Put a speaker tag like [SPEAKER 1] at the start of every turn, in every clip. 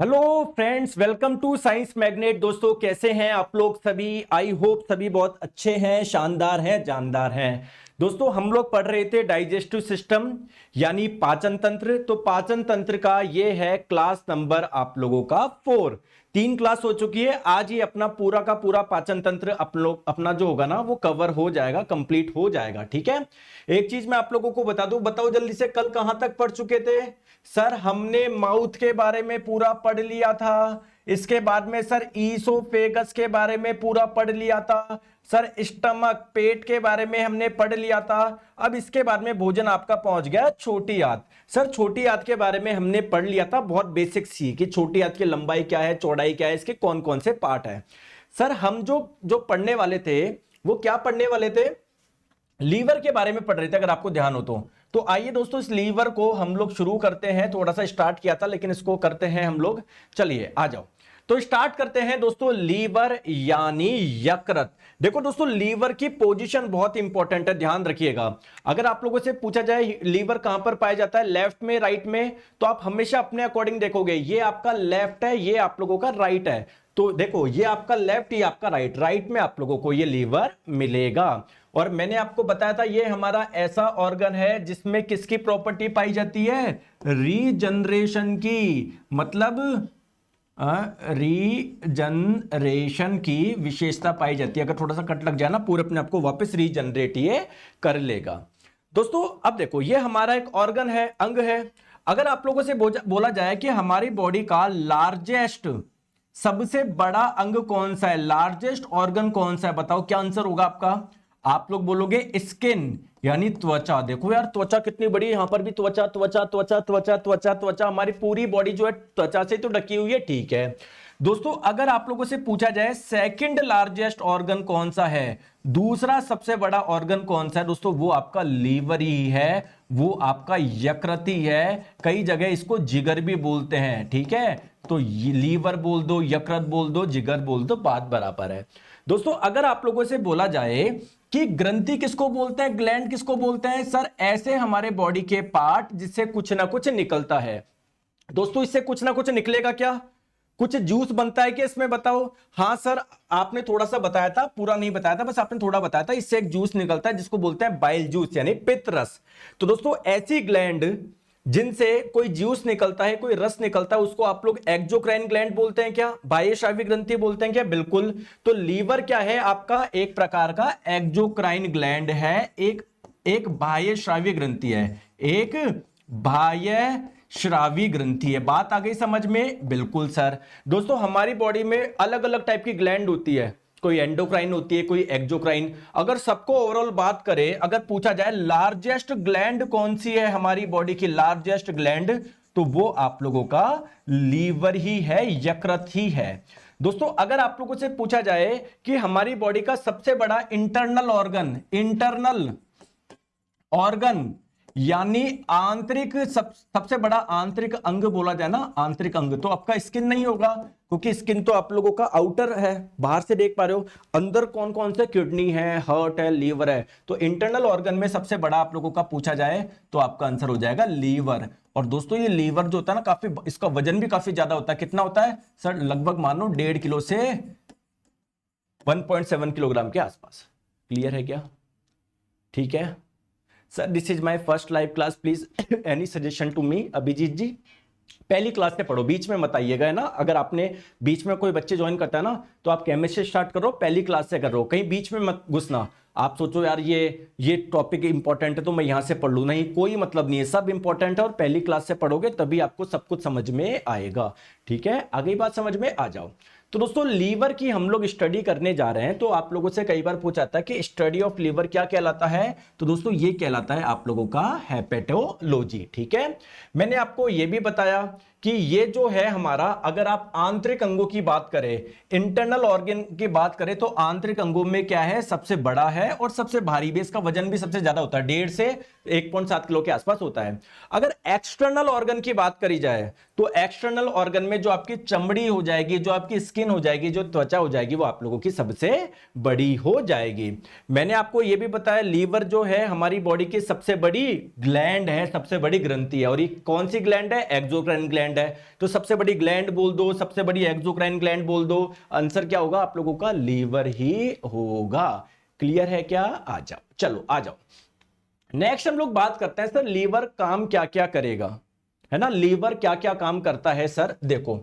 [SPEAKER 1] Hello friends, welcome to science magnet. दोस्तों कैसे हैं आप लोग सभी? आई होप सभी बहुत अच्छे हैं, शानदार हैं, जानदार हैं। दोस्तों हम लोग पढ़ रहे थे डाइजेस्टिव सिस्टम यानी पाचन तंत्र। तो पाचन तंत्र का ये है क्लास नंबर आप लोगों का 4। 3 क्लास हो चुकी है। आज ही अपना पूरा का पूरा पाचन तंत्र अपना जो होगा ना वो कवर हो जाएगा, कंप्लीट हो जाएगा। ठीक है, एक चीज मैं आप लोगों को बता दूं, बताओ जल्दी से, कल कहां तक पढ़ चुके थे? सर हमने माउथ के बारे में पूरा पढ़ लिया था। इसके बाद में सर ईसोफेगस के बारे में पूरा पढ़ लिया था। सर स्टमक, पेट के बारे में हमने पढ़ लिया था। अब इसके बाद में भोजन आपका पहुंच गया छोटी आंत। सर छोटी आंत के बारे में हमने पढ़ लिया था, बहुत बेसिक सी, कि छोटी आंत की लंबाई क्या है, चौड़ाई क्या है, इसके कौन कौन से पार्ट है। सर हम जो जो पढ़ने वाले थे वो क्या पढ़ने वाले थे? लीवर के बारे में पढ़ रहे थे, अगर आपको ध्यान हो तो आइए दोस्तों इस लीवर को हम लोग शुरू करते हैं। थोड़ा सा स्टार्ट किया था लेकिन इसको करते हैं हम लोग। चलिए आ जाओ, तो स्टार्ट करते हैं दोस्तों। लीवर यानी यकृत। देखो दोस्तों, लीवर की पोजीशन बहुत इंपॉर्टेंट है, ध्यान रखिएगा। अगर आप लोगों से पूछा जाए लीवर कहां पर पाया जाता है, लेफ्ट में, राइट में, तो आप हमेशा अपने अकॉर्डिंग देखोगे, ये आपका लेफ्ट है, ये आप लोगों का राइट है। तो देखो ये आपका लेफ्ट, ये आपका राइट, राइट में आप लोगों को ये लीवर मिलेगा। और मैंने आपको बताया था ये हमारा ऐसा ऑर्गन है जिसमें किसकी प्रॉपर्टी पाई जाती है? रीजनरेशन की, मतलब रीजनरेशन की विशेषता पाई जाती है। अगर थोड़ा सा कट लग जाए ना, पूरे अपने आप को वापस रीजनरेट ये कर लेगा। दोस्तों अब देखो, ये हमारा एक ऑर्गन है, अंग है। अगर आप लोगों से बोला जाए कि हमारी बॉडी का लार्जेस्ट, सबसे बड़ा अंग कौन सा है, लार्जेस्ट ऑर्गन कौन सा है, बताओ क्या आंसर होगा आपका? आप लोग बोलोगे स्किन यानी त्वचा। देखो यार, त्वचा कितनी बड़ी है, यहां पर भी त्वचा त्वचा त्वचा त्वचा त्वचा त्वचा, हमारी पूरी बॉडी जो है त्वचा से तो ढकी हुई है। ठीक है दोस्तों, अगर आप लोगों से पूछा जाए सेकंड लार्जेस्ट ऑर्गन कौन सा है, दूसरा सबसे बड़ा ऑर्गन कौन सा है दोस्तों, वो आपका लीवर ही है, वो आपका यकृत ही है। कई जगह इसको जिगर भी बोलते हैं। ठीक है, तो लीवर बोल दो, यकृत बोल दो, जिगर बोल दो, बात बराबर है। दोस्तों अगर आप लोगों से बोला जाए कि ग्रंथि किसको बोलते हैं, ग्लैंड किसको बोलते हैं, सर ऐसे हमारे बॉडी के पार्ट जिससे कुछ ना कुछ निकलता है। दोस्तों इससे कुछ ना कुछ निकलेगा क्या? कुछ जूस बनता है क्या इसमें, बताओ? हाँ सर, आपने थोड़ा सा बताया था, पूरा नहीं बताया था, बस आपने थोड़ा बताया था। इससे एक जूस निकलता है जिसको बोलते हैं बाइल जूस यानी पित्त रस। तो दोस्तों ऐसी ग्लैंड जिनसे कोई जूस निकलता है, कोई रस निकलता है, उसको आप लोग एक्सोक्राइन ग्लैंड बोलते हैं क्या? बाह्यस्रावी ग्रंथि बोलते हैं क्या? बिल्कुल। तो लीवर क्या है आपका? एक प्रकार का एक्सोक्राइन ग्लैंड है, एक बाह्यस्रावी ग्रंथि है, एक बाह्यस्रावी ग्रंथि है। बात आ गई समझ में? बिल्कुल सर। दोस्तों हमारी बॉडी में अलग अलग टाइप की ग्लैंड होती है, कोई एंडोक्राइन होती है, कोई एक्सोक्राइन। अगर सबको ओवरऑल बात करें, अगर पूछा जाए लार्जेस्ट ग्लैंड कौन सी है हमारी बॉडी की, लार्जेस्ट ग्लैंड, तो वो आप लोगों का लीवर ही है, यकृत ही है। दोस्तों अगर आप लोगों से पूछा जाए कि हमारी बॉडी का सबसे बड़ा इंटरनल ऑर्गन यानी आंतरिक, सबसे बड़ा आंतरिक अंग बोला जाए ना, आंतरिक अंग, तो आपका स्किन नहीं होगा, क्योंकि स्किन तो आप लोगों का आउटर है, बाहर से देख पा रहे हो। अंदर कौन कौन से, किडनी है, हार्ट है, लीवर है। तो इंटरनल ऑर्गन में सबसे बड़ा आप लोगों का पूछा जाए तो आपका आंसर हो जाएगा लीवर। और दोस्तों ये लीवर जो होता है ना, काफी, इसका वजन भी काफी ज्यादा होता है। कितना होता है सर? लगभग मानो 1.5 किलो से 1.7 किलोग्राम के आसपास। क्लियर है क्या? ठीक है sir, this is my first live class, please any suggestion to me. Abhijit ji पहली क्लास से पढ़ो, बीच में मत आइएगा, है ना। अगर आपने बीच में कोई बच्चे ज्वाइन करता है ना, तो आप केमिस्ट्री स्टार्ट करो, पहली क्लास से करो, कहीं बीच में मत घुसना। आप सोचो यार ये टॉपिक इंपॉर्टेंट है तो मैं यहां से पढ़ लूं, नहीं, कोई मतलब नहीं है, सब इंपॉर्टेंट है और पहली क्लास से पढ़ोगे तभी आपको सब कुछ समझ में आएगा। ठीक है, आगे बात समझ में आ जाओ। तो दोस्तों लीवर की हम लोग स्टडी करने जा रहे हैं। तो आप लोगों से कई बार पूछा जाता है कि स्टडी ऑफ लीवर क्या कहलाता है, तो दोस्तों ये कहलाता है आप लोगों का हेपेटोलॉजी। ठीक है, मैंने आपको ये भी बताया कि ये जो है हमारा, अगर आप आंतरिक अंगों की बात करें, इंटरनल ऑर्गन की बात करें, तो आंतरिक अंगों में क्या है, सबसे बड़ा है और सबसे भारी भी, इसका वजन भी सबसे ज्यादा होता है, 1.5 से 1.7 किलो के आसपास होता है। अगर एक्सटर्नल ऑर्गन की बात करी जाए तो एक्सटर्नल ऑर्गन में जो आपकी चमड़ी हो जाएगी, जो आपकी स्किन स्किन हो जाएगी, जो त्वचा हो जाएगी, वो आप लोगों की सबसे बड़ी हो जाएगी। मैंने आपको ये भी बताया लीवर जो है हमारी बॉडी की सबसे बड़ी ग्लैंड है, सबसे बड़ी ग्रंथि है। और ये कौन सी ग्लैंड है? एक्सोक्राइन ग्लैंड है। तो सबसे बड़ी ग्लैंड बोल दो, सबसे बड़ी एक्सोक्राइन ग्लैंड बोल दो, आंसर क्या होगा आप लोगों का? लीवर ही होगा। क्लियर है क्या? आ जाओ, चलो आ जाओ। नेक्स्ट हम लोग बात करते हैं सर लीवर काम क्या क्या करेगा, है ना। लीवर क्या क्या काम करता है सर? देखो,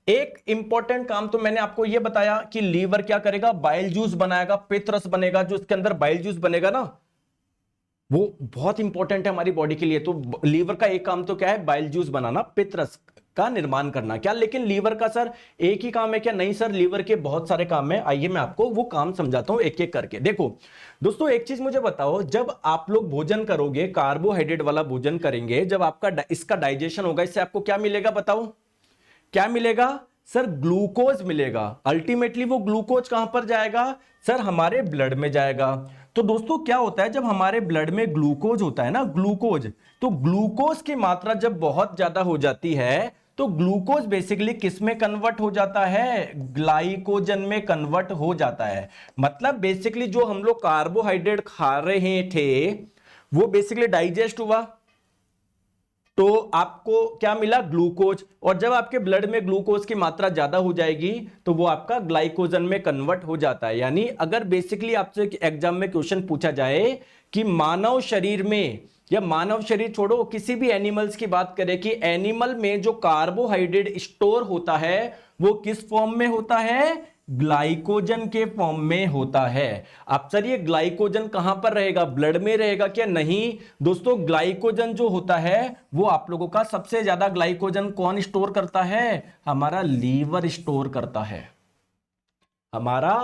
[SPEAKER 1] एक इंपॉर्टेंट काम तो मैंने आपको यह बताया कि लीवर क्या करेगा? बाइल जूस बनाएगा, पित्त रस बनेगा। जो इसके अंदर बाइल जूस बनेगा ना, वो बहुत इंपॉर्टेंट है हमारी बॉडी के लिए। तो लीवर का एक काम तो क्या है? बाइल जूस बनाना, पित्त रस का निर्माण करना। क्या लेकिन लीवर का सर एक ही काम है क्या? नहीं सर, लीवर के बहुत सारे काम है। आइए मैं आपको वो काम समझाता हूं एक एक करके। देखो दोस्तों, एक चीज मुझे बताओ, जब आप लोग भोजन करोगे, कार्बोहाइड्रेट वाला भोजन करेंगे, जब आपका इसका डाइजेशन होगा, इससे आपको क्या मिलेगा? बताओ क्या मिलेगा सर? ग्लूकोज मिलेगा। अल्टीमेटली वो ग्लूकोज कहां पर जाएगा सर? हमारे ब्लड में जाएगा। तो दोस्तों क्या होता है, जब हमारे ब्लड में ग्लूकोज होता है ना, ग्लूकोज, तो ग्लूकोज की मात्रा जब बहुत ज्यादा हो जाती है, तो ग्लूकोज बेसिकली किस में कन्वर्ट हो जाता है? ग्लाइकोजन में कन्वर्ट हो जाता है। मतलब बेसिकली जो हम लोग कार्बोहाइड्रेट खा रहे थे, वो बेसिकली डाइजेस्ट हुआ, तो आपको क्या मिला? ग्लूकोज। और जब आपके ब्लड में ग्लूकोज की मात्रा ज्यादा हो जाएगी, तो वो आपका ग्लाइकोजन में कन्वर्ट हो जाता है। यानी अगर बेसिकली आपसे एग्जाम में क्वेश्चन पूछा जाए कि मानव शरीर में, या मानव शरीर छोड़ो, किसी भी एनिमल्स की बात करें कि एनिमल में जो कार्बोहाइड्रेट स्टोर होता है, वो किस फॉर्म में होता है? ग्लाइकोजन के फॉर्म में होता है। अब सर ये ग्लाइकोजन कहां पर रहेगा? ब्लड में रहेगा क्या? नहीं दोस्तों, ग्लाइकोजन जो होता है वो आप लोगों का सबसे ज्यादा ग्लाइकोजन कौन स्टोर करता है? हमारा लीवर स्टोर करता है। हमारा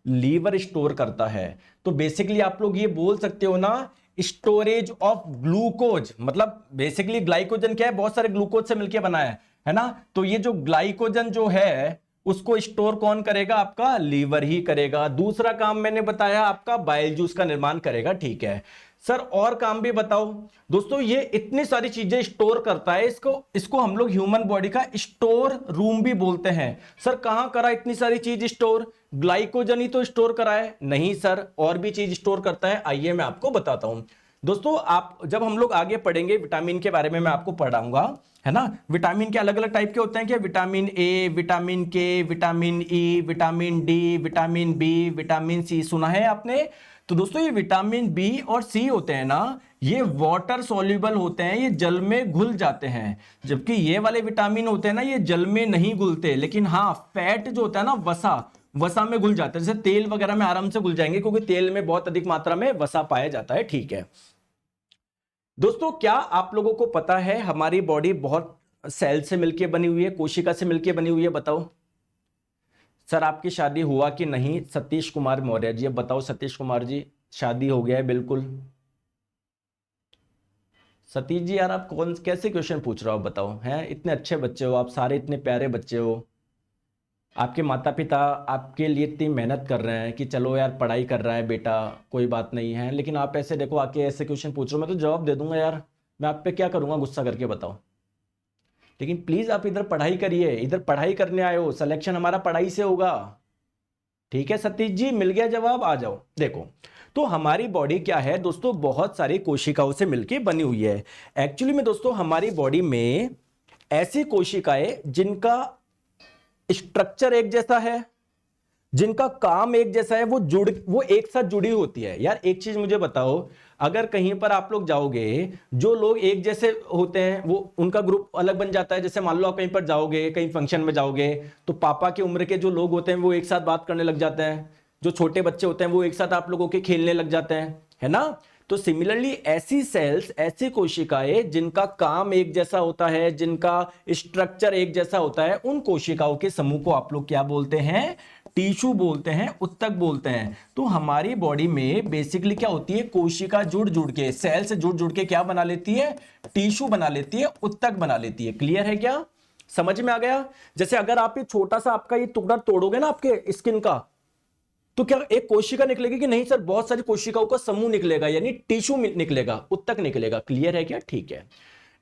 [SPEAKER 1] लीवर स्टोर करता है। तो बेसिकली आप लोग ये बोल सकते हो ना, स्टोरेज ऑफ ग्लूकोज। मतलब बेसिकली ग्लाइकोजन क्या है? बहुत सारे ग्लूकोज से मिलकर बना है ना। तो ये जो ग्लाइकोजन जो है, उसको स्टोर कौन करेगा? आपका लीवर ही करेगा। दूसरा काम मैंने बताया आपका बाइल जूस का निर्माण करेगा। ठीक है सर, और काम भी बताओ। दोस्तों ये इतनी सारी चीजें स्टोर करता है, इसको हम लोग ह्यूमन बॉडी का स्टोर रूम भी बोलते हैं। सर कहां करा इतनी सारी चीज स्टोर? ग्लाइकोजन ही तो स्टोर करा है। नहीं सर, और भी चीज स्टोर करता है। आइए मैं आपको बताता हूं। दोस्तों आप जब हम लोग आगे पढ़ेंगे विटामिन के बारे में मैं आपको पढ़ाऊंगा, है ना। विटामिन के अलग अलग टाइप के होते हैं क्या? Vitamin A, vitamin K, vitamin E, vitamin D, vitamin B, vitamin C, सुना है आपने? तो दोस्तों ये विटामिन बी और सी होते हैं ना, ये वाटर सॉल्युबल होते हैं, ये जल में घुल जाते हैं। जबकि ये वाले विटामिन होते हैं ना, ये जल में नहीं घुलते। लेकिन हाँ, फैट जो होता है ना, वसा में घुल जाता है। जैसे तेल वगैरह में आराम से घुल जाएंगे, क्योंकि तेल में बहुत अधिक मात्रा में वसा पाया जाता है। ठीक है दोस्तों, क्या आप लोगों को पता है हमारी बॉडी बहुत सेल से मिलकर बनी हुई है, कोशिका से मिलकर बनी हुई है? बताओ सर, आपकी शादी हुआ कि नहीं? सतीश कुमार मौर्य जी, अब बताओ सतीश कुमार जी, शादी हो गया है? बिल्कुल सतीश जी, यार आप कौन कैसे क्वेश्चन पूछ रहे हो? बताओ, हैं इतने अच्छे बच्चे हो आप, सारे इतने प्यारे बच्चे हो, आपके माता पिता आपके लिए इतनी मेहनत कर रहे हैं कि चलो यार पढ़ाई कर रहा है बेटा, कोई बात नहीं है, लेकिन आप ऐसे देखो आके ऐसे क्वेश्चन पूछ रहे हो। मैं तो जवाब दे दूंगा यार, मैं आप पे क्या करूंगा गुस्सा करके? बताओ। लेकिन प्लीज आप इधर पढ़ाई करिए, इधर पढ़ाई करने आए हो, सिलेक्शन हमारा पढ़ाई से होगा। ठीक है सतीश जी, मिल गया जवाब। आ जाओ। देखो तो हमारी बॉडी क्या है दोस्तों? बहुत सारी कोशिकाओं से मिलकर बनी हुई है। एक्चुअली में दोस्तों हमारी बॉडी में ऐसी कोशिकाएं जिनका स्ट्रक्चर एक जैसा है, जिनका काम एक जैसा है, वो एक साथ जुड़ी होती है। यार एक चीज मुझे बताओ, अगर कहीं पर आप लोग जाओगे, जो लोग एक जैसे होते हैं वो उनका ग्रुप अलग बन जाता है। जैसे मान लो आप कहीं पर जाओगे, कहीं फंक्शन में जाओगे, तो पापा की उम्र के जो लोग होते हैं वो एक साथ बात करने लग जाते हैं, जो छोटे बच्चे होते हैं वो एक साथ आप लोगों के खेलने लग जाते हैं, है ना। तो सिमिलरली ऐसी सेल्स, ऐसी कोशिकाएं जिनका काम एक जैसा होता है, जिनका स्ट्रक्चर एक जैसा होता है, उन कोशिकाओं के समूह को आप लोग क्या बोलते हैं? टिश्यू बोलते हैं, उत्तक बोलते हैं। तो हमारी बॉडी में बेसिकली क्या होती है? कोशिका जुड़ जुड़ के, सेल से जुड़ जुड़ के क्या बना लेती है? टिश्यू बना लेती है, उत्तक बना लेती है। क्लियर है क्या? समझ में आ गया? जैसे अगर आप ये छोटा सा आपका ये टुकड़ा तोड़ोगे ना आपके स्किन का, तो क्या एक कोशिका निकलेगी कि नहीं सर? बहुत सारी कोशिकाओं का समूह निकलेगा, यानी टिश्यू निकलेगा, उत्तक निकलेगा। क्लियर है क्या? ठीक है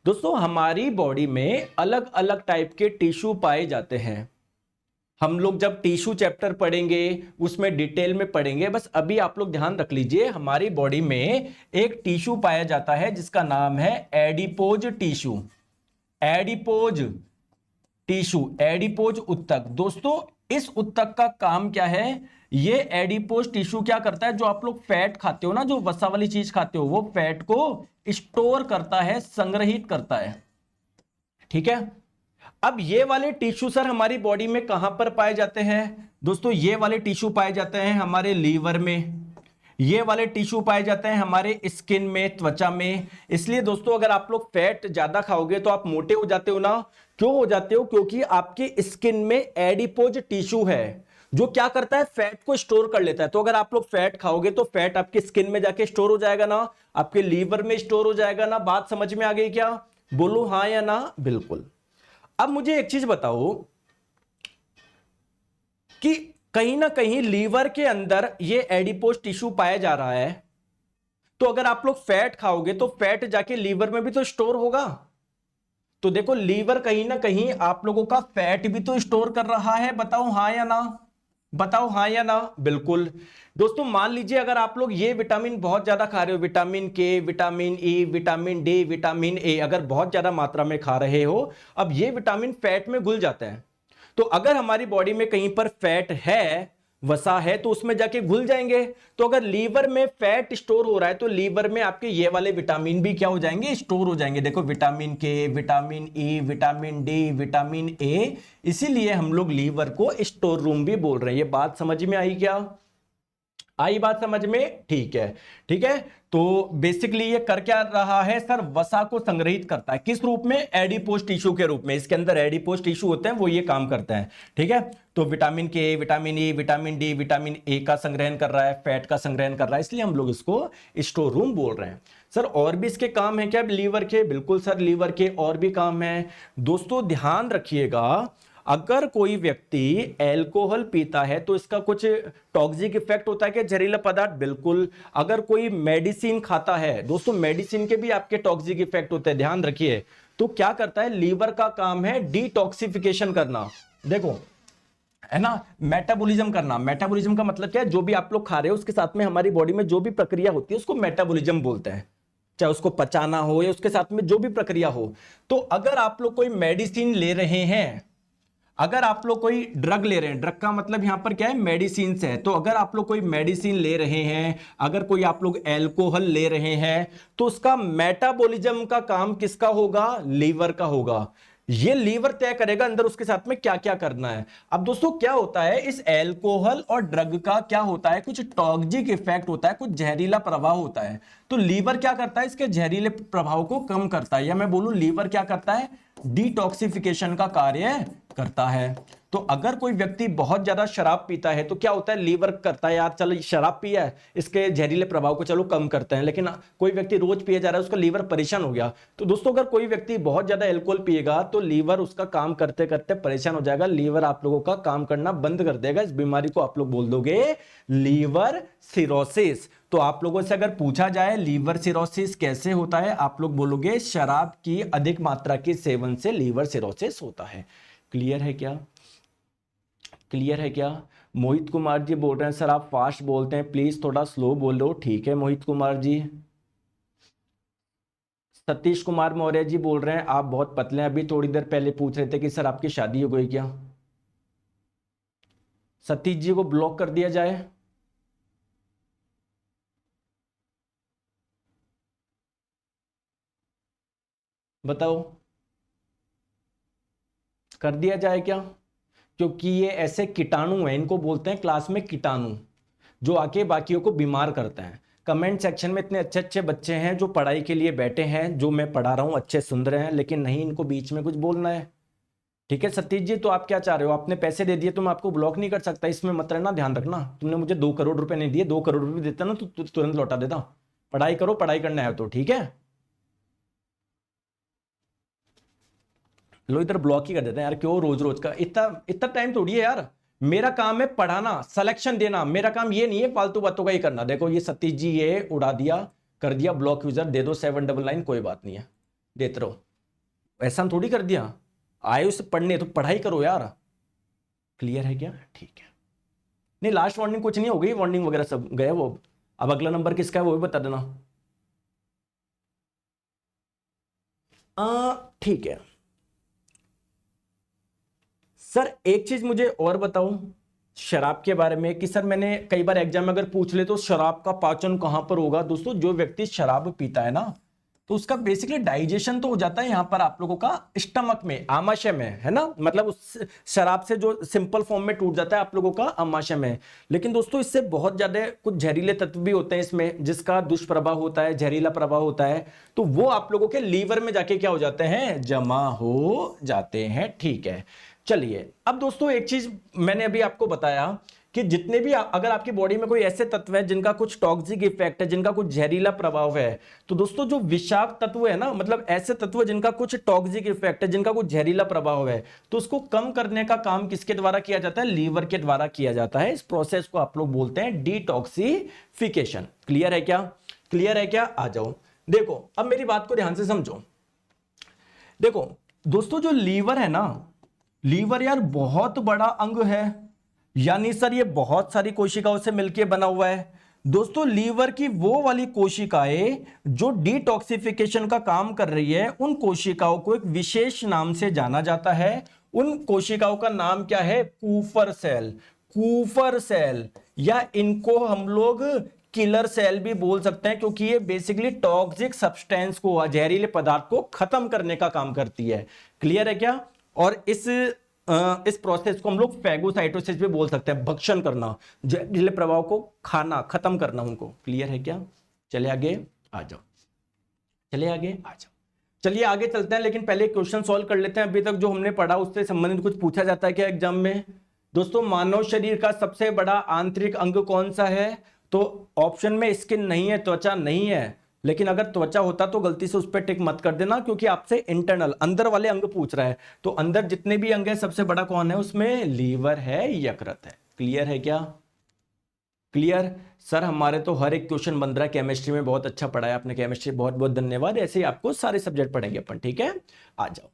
[SPEAKER 1] दोस्तों, हमारी बॉडी में अलग अलग टाइप के टिश्यू पाए जाते हैं। हम लोग जब टिश्यू चैप्टर पढ़ेंगे उसमें डिटेल में पढ़ेंगे। बस अभी आप लोग ध्यान रख लीजिए, हमारी बॉडी में एक टिश्यू पाया जाता है जिसका नाम है adipose tissue. Adipose tissue, adipose उत्तक। दोस्तों इस उत्तक का काम क्या है? ये एडिपोज टिश्यू क्या करता है? जो आप लोग फैट खाते हो ना, जो वसा वाली चीज खाते हो, वो फैट को स्टोर करता है, संग्रहित करता है। ठीक है। अब ये वाले टिश्यू सर हमारी बॉडी में कहां पर पाए जाते हैं? दोस्तों ये वाले टिश्यू पाए जाते हैं हमारे लीवर में, ये वाले टिश्यू पाए जाते हैं हमारे स्किन में, त्वचा में। इसलिए दोस्तों अगर आप लोग फैट ज्यादा खाओगे तो आप मोटे हो जाते हो ना। क्यों हो जाते हो? क्योंकि आपकी स्किन में एडिपोज टिश्यू है जो क्या करता है? फैट को स्टोर कर लेता है। तो अगर आप लोग फैट खाओगे तो फैट आपकी स्किन में जाके स्टोर हो जाएगा ना, आपके लीवर में स्टोर हो जाएगा ना। बात समझ में आ गई क्या? बोलो हाँ या ना। बिल्कुल। अब मुझे एक चीज बताओ कि कहीं ना कहीं लीवर के अंदर ये एडिपोज टिश्यू पाया जा रहा है, तो अगर आप लोग फैट खाओगे तो फैट जाके लीवर में भी तो स्टोर होगा। तो देखो लीवर कहीं ना कहीं आप लोगों का फैट भी तो स्टोर कर रहा है। बताओ हाँ या ना, बताओ हाँ या ना। बिल्कुल। दोस्तों मान लीजिए अगर आप लोग ये विटामिन बहुत ज्यादा खा रहे हो, vitamin K, vitamin E, vitamin D, vitamin A, अगर बहुत ज्यादा मात्रा में खा रहे हो, अब ये विटामिन फैट में घुल जाते हैं। तो अगर हमारी बॉडी में कहीं पर फैट है, वसा है, तो उसमें जाके घुल जाएंगे। तो अगर लीवर में फैट स्टोर हो रहा है तो लीवर में आपके ये वाले विटामिन भी क्या हो जाएंगे? स्टोर हो जाएंगे। देखो vitamin K, vitamin E, vitamin D, vitamin A, इसीलिए हम लोग लीवर को स्टोर रूम भी बोल रहे हैं। ये बात समझ में आई क्या? आई बात समझ में? ठीक है। ठीक है। तो बेसिकली ये कर क्या रहा है सर? वसा को संग्रहित करता है। किस रूप में? एडिपोज टिश्यू के रूप में। इसके अंदर एडिपोज टिश्यू होते हैं, वो ये काम करते हैं। ठीक है। तो vitamin K, vitamin E, vitamin D, vitamin A का संग्रहण कर रहा है, फैट का संग्रहण कर रहा है, इसलिए हम लोग इसको स्टोर रूम बोल रहे हैं। सर और भी इसके काम है क्या लीवर के? बिल्कुल सर, लीवर के और भी काम है। दोस्तों ध्यान रखिएगा, अगर कोई व्यक्ति अल्कोहल पीता है तो इसका कुछ टॉक्सिक इफेक्ट होता है क्या? जहरीला पदार्थ? बिल्कुल। अगर कोई मेडिसिन खाता है, दोस्तों मेडिसिन के भी आपके टॉक्सिक इफेक्ट होते हैं, ध्यान रखिए। तो क्या करता है? लीवर का काम है डिटॉक्सिफिकेशन करना। देखो है ना, मेटाबॉलिज्म करना। मेटाबॉलिज्म का मतलब क्या है? जो भी आप लोग खा रहे हो उसके साथ में हमारी बॉडी में जो भी प्रक्रिया होती है उसको मेटाबॉलिज्म बोलते हैं, चाहे उसको पचाना हो या उसके साथ में जो भी प्रक्रिया हो। तो अगर आप लोग कोई मेडिसिन ले रहे हैं, अगर आप लोग कोई ड्रग ले रहे हैं, ड्रग का मतलब यहां पर क्या है? मेडिसिन है। तो अगर आप लोग कोई मेडिसिन ले रहे हैं, अगर कोई आप लोग अल्कोहल ले रहे हैं, तो उसका मेटाबॉलिज्म का काम किसका होगा? लीवर का होगा। ये लीवर तय करेगा अंदर उसके साथ में क्या क्या करना है। अब दोस्तों क्या होता है, इस अल्कोहल और ड्रग का क्या होता है? कुछ टॉक्सिक इफेक्ट होता है, कुछ जहरीला प्रभाव होता है। तो लीवर क्या करता है? इसके जहरीले प्रभाव को कम करता है, या मैं बोलूं लीवर क्या करता है? डिटॉक्सिफिकेशन का कार्य करता है। तो अगर कोई व्यक्ति बहुत ज्यादा शराब पीता है तो क्या होता है? लीवर करता है यार चलो शराब पिया है, इसके जहरीले प्रभाव को चलो कम करते हैं। लेकिन कोई व्यक्ति रोज पिए जा रहा है, उसका लीवर परेशान हो गया। तो दोस्तों अगर कोई व्यक्ति बहुत ज्यादा अल्कोहल पिएगा तो लीवर उसका काम करते करते परेशान हो जाएगा, लीवर आप लोगों का काम करना बंद कर देगा। इस बीमारी को आप लोग बोल दोगे लीवर सिरोसिस। तो आप लोगों से अगर पूछा जाए लीवर सिरोसिस कैसे होता है, आप लोग बोलोगे शराब की अधिक मात्रा के सेवन से लीवर सिरोसिस होता है। क्लियर है क्या? क्लियर है क्या? मोहित कुमार जी बोल रहे हैं सर आप फास्ट बोलते हैं, प्लीज थोड़ा स्लो बोलो। ठीक है मोहित कुमार जी। सतीश कुमार मौर्य जी बोल रहे हैं आप बहुत पतले हैं, अभी थोड़ी देर पहले पूछ रहे थे कि सर आपकी शादी हो गई क्या? सतीश जी को ब्लॉक कर दिया जाए। बताओ कर दिया जाए क्या? क्योंकि ये ऐसे कीटाणु हैं, इनको बोलते हैं क्लास में कीटाणु, जो आके बाकियों को बीमार करते हैं। कमेंट सेक्शन में इतने अच्छे अच्छे बच्चे हैं जो पढ़ाई के लिए बैठे हैं, जो मैं पढ़ा रहा हूं अच्छे सुन रहे हैं, लेकिन नहीं इनको बीच में कुछ बोलना है। ठीक है सतीश जी, तो आप क्या चाह रहे हो? आपने पैसे दे दिए तो मैं आपको ब्लॉक नहीं कर सकता, इसमें मत रहना, ध्यान रखना। तुमने मुझे 2 करोड़ रुपए नहीं दिए, 2 करोड़ रुपए देता ना तो तुरंत लौटा देता। पढ़ाई करो, पढ़ाई करना है तो ठीक है। लो इधर ब्लॉक ही कर देते हैं यार, क्यों रोज रोज का इतना इतना टाइम थोड़ी है यार। मेरा काम है पढ़ाना, सिलेक्शन देना, मेरा काम ये नहीं है फालतू बातों का ही करना। देखो ये सतीश जी ये उड़ा दिया, कर दिया ब्लॉक, यूजर दे दो 799, कोई बात नहीं है, देते रहो। ऐसा थोड़ी कर दिया, आए उसे पढ़ने तो पढ़ाई करो यार। क्लियर है क्या? ठीक है, नहीं लास्ट वार्निंग कुछ नहीं हो गई, वार्निंग वगैरह सब गए वो। अब अगला नंबर किसका है वो भी बता देना। ठीक है सर, एक चीज मुझे और बताओ शराब के बारे में कि सर मैंने कई बार एग्जाम में अगर पूछ ले तो शराब का पाचन कहां पर होगा। दोस्तों जो व्यक्ति शराब पीता है ना तो उसका बेसिकली डाइजेशन तो हो जाता है यहां पर आप लोगों का स्टमक में, आमाशय में, है ना, मतलब उस शराब से जो सिंपल फॉर्म में टूट जाता है आप लोगों का आमाशय में। लेकिन दोस्तों इससे बहुत ज्यादा कुछ जहरीले तत्व भी होते हैं इसमें, जिसका दुष्प्रभाव होता है, जहरीला प्रभाव होता है, तो वो आप लोगों के लीवर में जाके क्या हो जाते हैं, जमा हो जाते हैं। ठीक है, चलिए अब दोस्तों एक चीज मैंने अभी आपको बताया कि जितने भी अगर आपकी बॉडी में कोई ऐसे तत्व है जिनका कुछ टॉक्सिक इफेक्ट है, जिनका कुछ जहरीला प्रभाव है, तो दोस्तों जो विषाक्त तत्व है ना, मतलब ऐसे तत्व जिनका कुछ टॉक्सिक इफेक्ट है, जिनका कुछ जहरीला प्रभाव है, तो उसको कम करने का काम किसके द्वारा किया जाता है, लीवर के द्वारा किया जाता है। इस प्रोसेस को आप लोग बोलते हैं डिटॉक्सिफिकेशन। क्लियर है क्या? क्लियर है क्या? आ जाओ, देखो अब मेरी बात को ध्यान से समझो। देखो दोस्तों जो लीवर है ना, लीवर यार बहुत बड़ा अंग है, यानी सर ये बहुत सारी कोशिकाओं से मिलकर बना हुआ है। दोस्तों लीवर की वो वाली कोशिकाएं जो डिटॉक्सिफिकेशन का काम कर रही है, उन कोशिकाओं को एक विशेष नाम से जाना जाता है। उन कोशिकाओं का नाम क्या है? Kupffer cell. कूफर सेल, या इनको हम लोग किलर सेल भी बोल सकते हैं, क्योंकि ये बेसिकली टॉक्सिक सब्सटेंस को, जहरीले पदार्थ को खत्म करने का काम करती है। क्लियर है क्या? और इस प्रोसेस को हम लोग फैगोसाइटोसिस भी बोल सकते हैं, भक्षण करना, जहरीले प्रभाव को खाना, खत्म करना उनको। क्लियर है क्या? चले आगे आ जाओ, चले आगे आ जाओ, चलिए आगे चलते हैं, लेकिन पहले क्वेश्चन सॉल्व कर लेते हैं। अभी तक जो हमने पढ़ा उससे संबंधित कुछ पूछा जाता है क्या एग्जाम में? दोस्तों मानव शरीर का सबसे बड़ा आंतरिक अंग कौन सा है? तो ऑप्शन में स्किन नहीं है, त्वचा नहीं है, लेकिन अगर त्वचा होता तो गलती से उस पर टिक मत कर देना, क्योंकि आपसे इंटरनल अंदर वाले अंग पूछ रहा है। तो अंदर जितने भी अंग है सबसे बड़ा कौन है? उसमें लीवर है, यकृत है। क्लियर है क्या? क्लियर? सर हमारे तो हर एक क्वेश्चन बन रहा है, केमिस्ट्री में बहुत अच्छा पढ़ा है आपने, केमिस्ट्री बहुत बहुत धन्यवाद। ऐसे ही आपको सारे सब्जेक्ट पढ़ेंगे अपन, ठीक है? आ जाओ।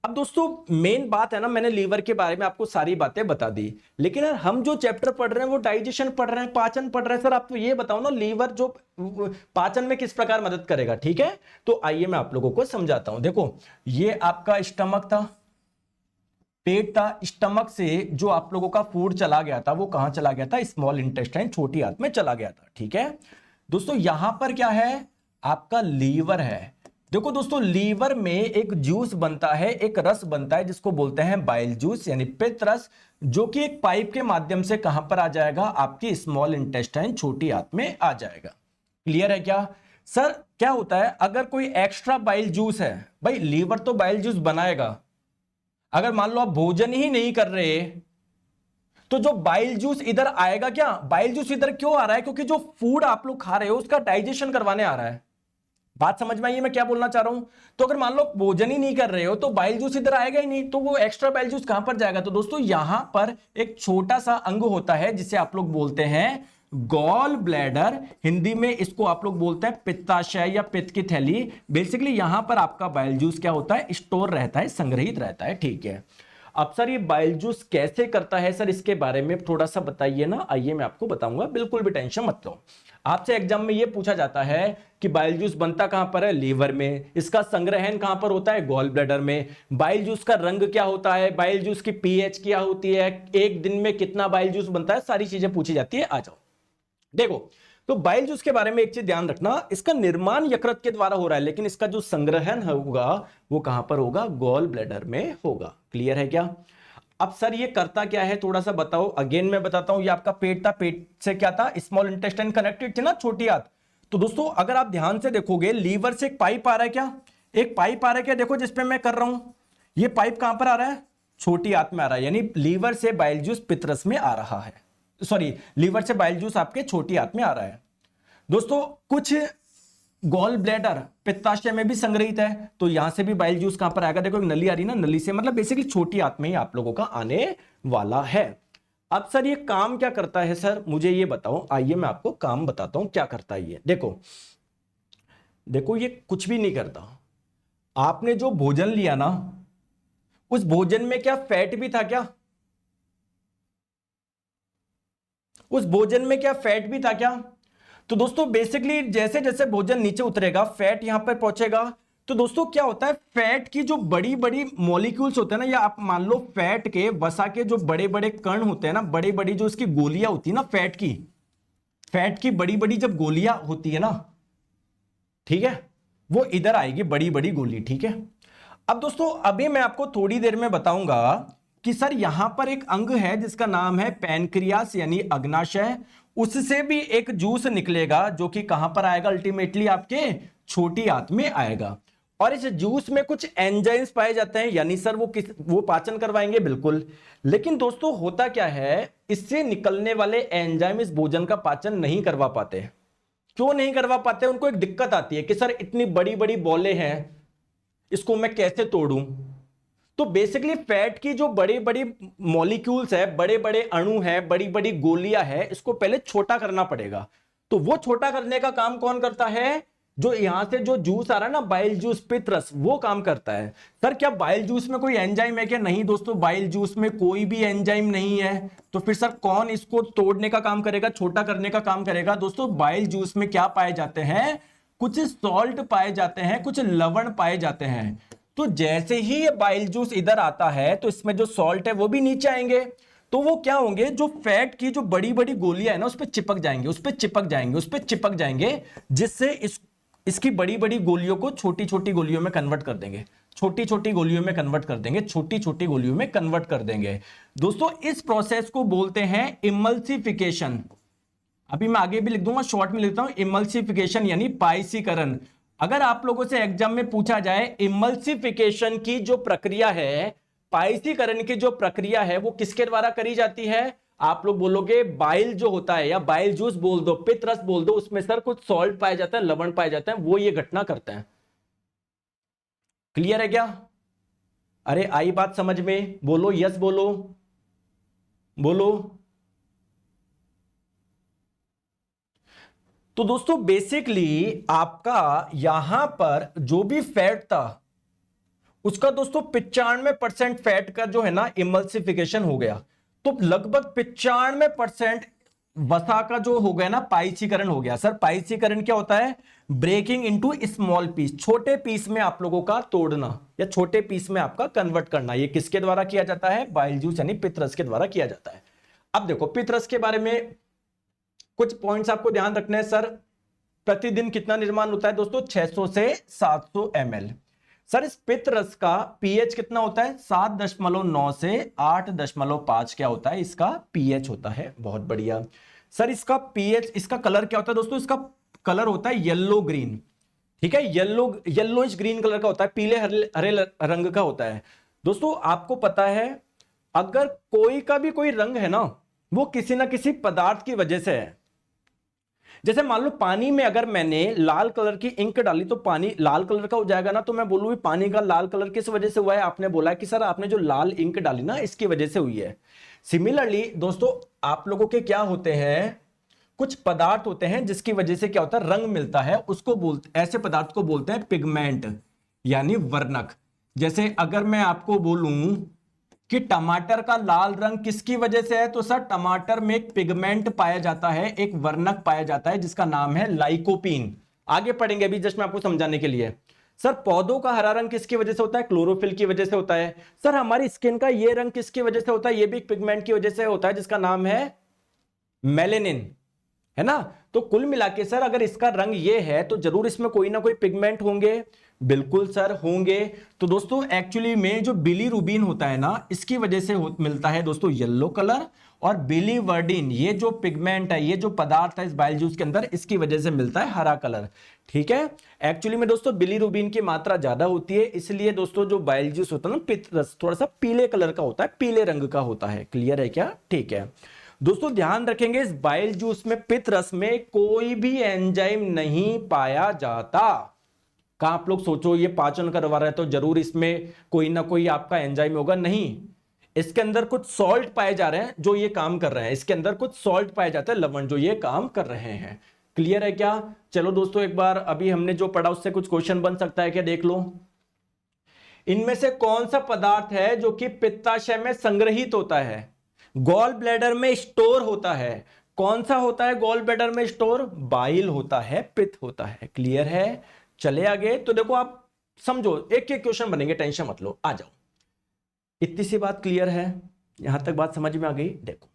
[SPEAKER 1] अब दोस्तों मेन बात है ना, मैंने लीवर के बारे में आपको सारी बातें बता दी, लेकिन यार हम जो चैप्टर पढ़ रहे हैं वो डाइजेशन पढ़ रहे हैं, पाचन पढ़ रहे हैं। सर आप तो ये बताओ ना, लीवर जो पाचन में किस प्रकार मदद करेगा? ठीक है, तो आइए मैं आप लोगों को समझाता हूं। देखो ये आपका स्टमक था, पेट था, स्टमक से जो आप लोगों का फूड चला गया था वो कहां चला गया था? स्मॉल इंटेस्टाइन, छोटी आंत में चला गया था। ठीक है दोस्तों, यहां पर क्या है? आपका लीवर है। देखो दोस्तों लीवर में एक जूस बनता है, एक रस बनता है जिसको बोलते हैं बाइल जूस, यानी पित्त रस, जो कि एक पाइप के माध्यम से कहां पर आ जाएगा? आपकी स्मॉल इंटेस्टाइन, छोटी आंत में आ जाएगा। क्लियर है क्या? सर क्या होता है अगर कोई एक्स्ट्रा बाइल जूस है, भाई लीवर तो बाइल जूस बनाएगा। अगर मान लो आप भोजन ही नहीं कर रहे तो जो बाइल जूस इधर आएगा क्या? बाइल जूस इधर क्यों आ रहा है? क्योंकि जो फूड आप लोग खा रहे हो उसका डाइजेशन करवाने आ रहा है। बात समझ में आई मैं क्या बोलना चाह रहा हूं? तो अगर मान लो भोजन ही नहीं कर रहे हो तो बाइल जूस इधर आएगा ही नहीं, तो वो एक्स्ट्रा बाइल जूस कहां पर जाएगा? तो दोस्तों यहां पर एक छोटा सा अंग होता है जिसे आप लोग बोलते हैं गॉल ब्लैडर, हिंदी में इसको आप लोग बोलते हैं पित्ताशय या पित्त की थैली। बेसिकली यहां पर आपका बाइल जूस क्या होता है? स्टोर रहता है, संग्रहित रहता है। ठीक है, अब सर ये बाइल जूस कैसे करता है सर, इसके बारे में थोड़ा सा बताइए ना। आइए मैं आपको बताऊंगा, बिल्कुल भी टेंशन मत लो। आपसे एग्जाम में ये पूछा जाता है कि बाइल जूस बनता कहां पर है? लीवर में। इसका संग्रहण कहां पर होता है? गॉल ब्लैडर में। बाइल जूस का रंग क्या होता है? बाइल जूस की पीएच क्या होती है? एक दिन में कितना बाइल जूस बनता है? सारी चीजें पूछी जाती है। आ जाओ देखो, तो बाइल जूस के बारे में एक चीज ध्यान रखना, इसका निर्माण यकृत के द्वारा हो रहा है, लेकिन इसका जो संग्रहण होगा वो कहां पर होगा? गॉल ब्लैडर में होगा। क्लियर है क्या? अब सर ये करता क्या है थोड़ा सा बताओ। अगेन मैं बताता हूं, ये आपका पेट था, पेट से क्या था? स्मॉल इंटेस्टाइन कनेक्टेड थे ना, छोटी आंत। तो दोस्तों अगर आप ध्यान से देखोगे, लीवर से एक पाइप आ रहा है क्या? एक पाइप आ रहा है क्या? देखो जिसपे मैं कर रहा हूं, ये पाइप कहां पर आ रहा है? छोटी आंत में आ रहा है, यानी लीवर से बाइल जूस पित्तरस में आ रहा है। सॉरी, लीवर से बाइल जूस आपके छोटी आंत में आ रहा है। दोस्तों कुछ गॉल ब्लैडर पित्ताशय में भी संग्रहित है, तो यहां से भी बाइल जूस कहां पर आएगा? देखो एक नली आ रही है ना, नली से, मतलब बेसिकली छोटी आंत में ही आप लोगों का आने वाला है। अब सर ये काम क्या करता है सर, मुझे ये बताओ। आइए मैं आपको काम बताता हूं क्या करता है ये। देखो देखो ये कुछ भी नहीं करता। आपने जो भोजन लिया ना, उस भोजन में क्या फैट भी था क्या? उस भोजन में क्या फैट भी था क्या? तो दोस्तों बेसिकली जैसे जैसे भोजन नीचे उतरेगा फैट यहां पर पहुंचेगा। तो दोस्तों क्या होता है, फैट की जो बड़ी बड़ी मॉलिक्यूल्स होते हैं ना, या आप मान लो फैट के वसा के जो बड़े बड़े कण होते हैं ना, बड़ी बड़ी जो इसकी गोलियां होती है ना, फैट की बड़ी बड़ी जब गोलियां होती है ना, ठीक है, वो इधर आएगी बड़ी बड़ी गोली, ठीक है। अब दोस्तों अभी मैं आपको थोड़ी देर में बताऊंगा कि सर यहां पर एक अंग है जिसका नाम है पैनक्रियास यानी अग्नाशय, उससे भी एक जूस निकलेगा जो कि कहां पर आएगा, अल्टीमेटली आपके छोटी आंत में आएगा। और इस जूस में कुछ एंजाइम्स पाए जाते हैं, यानी सर वो पाचन करवाएंगे, बिल्कुल। लेकिन दोस्तों होता क्या है, इससे निकलने वाले एंजाइम इस भोजन का पाचन नहीं करवा पाते। क्यों नहीं करवा पाते? उनको एक दिक्कत आती है कि सर इतनी बड़ी बड़ी बॉलें हैं, इसको मैं कैसे तोड़ूं। तो बेसिकली फैट की जो बड़ी बड़ी मॉलिक्यूल्स है, बड़े बड़े अणु हैं, बड़ी बड़ी गोलियां हैं, इसको पहले छोटा करना पड़ेगा। तो वो छोटा करने का काम कौन करता है? जो यहां से जो जूस आ रहा है ना, बाइल जूस, पित्त रस, वो काम करता है। सर क्या बाइल जूस में कोई एंजाइम है क्या? नहीं दोस्तों, बाइल जूस में कोई भी एंजाइम नहीं है। तो फिर सर कौन इसको तोड़ने का काम करेगा, छोटा करने का काम करेगा? दोस्तों बाइल जूस में क्या पाए जाते हैं, कुछ सॉल्ट पाए जाते हैं, कुछ लवण पाए जाते हैं। तो जैसे ही ये बाइल जूस इधर आता है तो इसमें जो सॉल्ट है वो भी नीचे आएंगे। तो वो क्या होंगे, जो फैट की जो बड़ी बड़ी गोलियां है ना, उस पर चिपक जाएंगे, उस पर चिपक जाएंगे, उस पर चिपक जाएंगे, जिससे इसकी बड़ी बड़ी गोलियों को छोटी छोटी गोलियों में कन्वर्ट कर देंगे, छोटी छोटी गोलियों में कन्वर्ट कर देंगे, छोटी छोटी गोलियों में कन्वर्ट कर देंगे। दोस्तों इस प्रोसेस को बोलते हैं इमल्सिफिकेशन। अभी मैं आगे भी लिख दूंगा, शॉर्ट में लिखता हूं, इमल्सिफिकेशन यानी पाइसीकरण। अगर आप लोगों से एग्जाम में पूछा जाए इमल्सिफिकेशन की जो प्रक्रिया है, पाइसीकरण की जो प्रक्रिया है, वो किसके द्वारा करी जाती है, आप लोग बोलोगे बाइल जो होता है, या बाइल जूस बोल दो, पित्त रस बोल दो, उसमें सर कुछ सॉल्ट पाया जाता है, लवण पाए जाते हैं, वो ये घटना करते हैं। क्लियर है क्या? अरे आई बात समझ में? बोलो यस, बोलो बोलो। तो दोस्तों बेसिकली आपका यहां पर जो भी फैट था उसका दोस्तों 95% फैट का जो है ना इमल्सिफिकेशन हो गया। तो लगभग 95% वसा का जो हो गया ना पाइसीकरण हो गया। सर पाइसीकरण क्या होता है? ब्रेकिंग इनटू स्मॉल पीस, छोटे पीस में आप लोगों का तोड़ना या छोटे पीस में आपका कन्वर्ट करना। ये किसके द्वारा किया जाता है? बाइल जूस यानी पित्त रस के द्वारा किया जाता है। अब देखो पित्त रस के बारे में कुछ पॉइंट्स आपको ध्यान रखना है। सर प्रतिदिन कितना निर्माण होता है दोस्तों? 600 से 700 ml। सर इस पित्त रस का पीएच कितना होता है? 7.9 से 8.5 क्या होता है? इसका पीएच होता है। बहुत बढ़िया। सर इसका पीएच, इसका कलर क्या होता है दोस्तों? इसका कलर होता है येलो ग्रीन, ठीक है, येलोइश ग्रीन कलर का होता है, पीले हरे रंग का होता है। दोस्तों आपको पता है अगर कोई का भी कोई रंग है ना, वो किसी ना किसी पदार्थ की वजह से है। जैसे मान लो पानी में अगर मैंने लाल कलर की इंक डाली तो पानी लाल कलर का हो जाएगा ना, तो मैं बोलूँ पानी का लाल कलर किस वजह से हुआ है? आपने बोला कि सर आपने जो लाल इंक डाली ना इसकी वजह से हुई है। सिमिलरली दोस्तों आप लोगों के क्या होते हैं, कुछ पदार्थ होते हैं जिसकी वजह से क्या होता है, रंग मिलता है, उसको बोलते, ऐसे पदार्थ को बोलते हैं पिगमेंट यानी वर्णक। जैसे अगर मैं आपको बोलूं कि टमाटर का लाल रंग किसकी वजह से है, तो सर टमाटर में एक पिगमेंट पाया जाता है, एक वर्णक पाया जाता है जिसका नाम है लाइकोपीन। आगे पढ़ेंगे, अभी जस्ट मैं आपको समझाने के लिए। सर पौधों का हरा रंग किसकी वजह से होता है? क्लोरोफिल की वजह से होता है। सर हमारी स्किन का ये रंग किसकी वजह से होता है? ये भी एक पिगमेंट की वजह से होता है जिसका नाम है मेलेनिन, है ना। तो कुल मिला के सर अगर इसका रंग ये है तो जरूर इसमें कोई ना कोई पिगमेंट होंगे। बिल्कुल सर होंगे। तो दोस्तों एक्चुअली में जो बिलीरुबिन होता है ना, इसकी वजह से मिलता है दोस्तों येलो कलर, और बिलीवर्डिन ये जो पिगमेंट है, ये जो पदार्थ है इस बाइल जूस के अंदर, इसकी वजह से मिलता है हरा कलर। ठीक है, एक्चुअली में दोस्तों बिलीरुबिन की मात्रा ज्यादा होती है, इसलिए दोस्तों जो बाइल जूस होता है ना पित्त रस, थोड़ा सा पीले कलर का होता है, पीले रंग का होता है। क्लियर है क्या? ठीक है दोस्तों, ध्यान रखेंगे इस बाइल जूस में, पित्त रस में कोई भी एंजाइम नहीं पाया जाता। कहां आप लोग सोचो ये पाचन करवा रहा है तो जरूर इसमें कोई ना कोई आपका एंजाइम होगा, नहीं। इसके अंदर कुछ सॉल्ट पाए जा रहे हैं जो ये काम कर रहे हैं, इसके अंदर कुछ सॉल्ट पाए जाते हैं, लवण, जो ये काम कर रहे हैं। क्लियर है क्या? चलो दोस्तों एक बार अभी हमने जो पढ़ा उससे कुछ क्वेश्चन बन सकता है क्या, देख लो। इनमें से कौन सा पदार्थ है जो कि पित्ताशय में संग्रहित होता है, गॉल ब्लैडर में स्टोर होता है, कौन सा होता है गॉल ब्लैडर में स्टोर? बाइल होता है, पित्त होता है। क्लियर है? चले आगे। तो देखो आप समझो, एक एक क्वेश्चन बनेंगे, टेंशन मत लो, आ जाओ। इतनी सी बात क्लियर है? यहां तक बात समझ में आ गई? देखो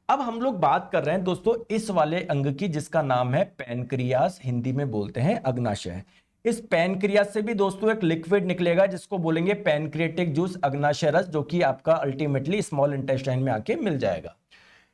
[SPEAKER 1] अब हम लोग बात कर रहे हैं दोस्तों इस वाले अंग की जिसका नाम है पैनक्रियास, हिंदी में बोलते हैं अग्नाशय। इस पैनक्रियास से भी दोस्तों एक लिक्विड निकलेगा जिसको बोलेंगे पैनक्रियाटिक जूस, अग्नाशय रस, जो कि आपका अल्टीमेटली स्मॉल इंटेस्टाइन में आके मिल जाएगा।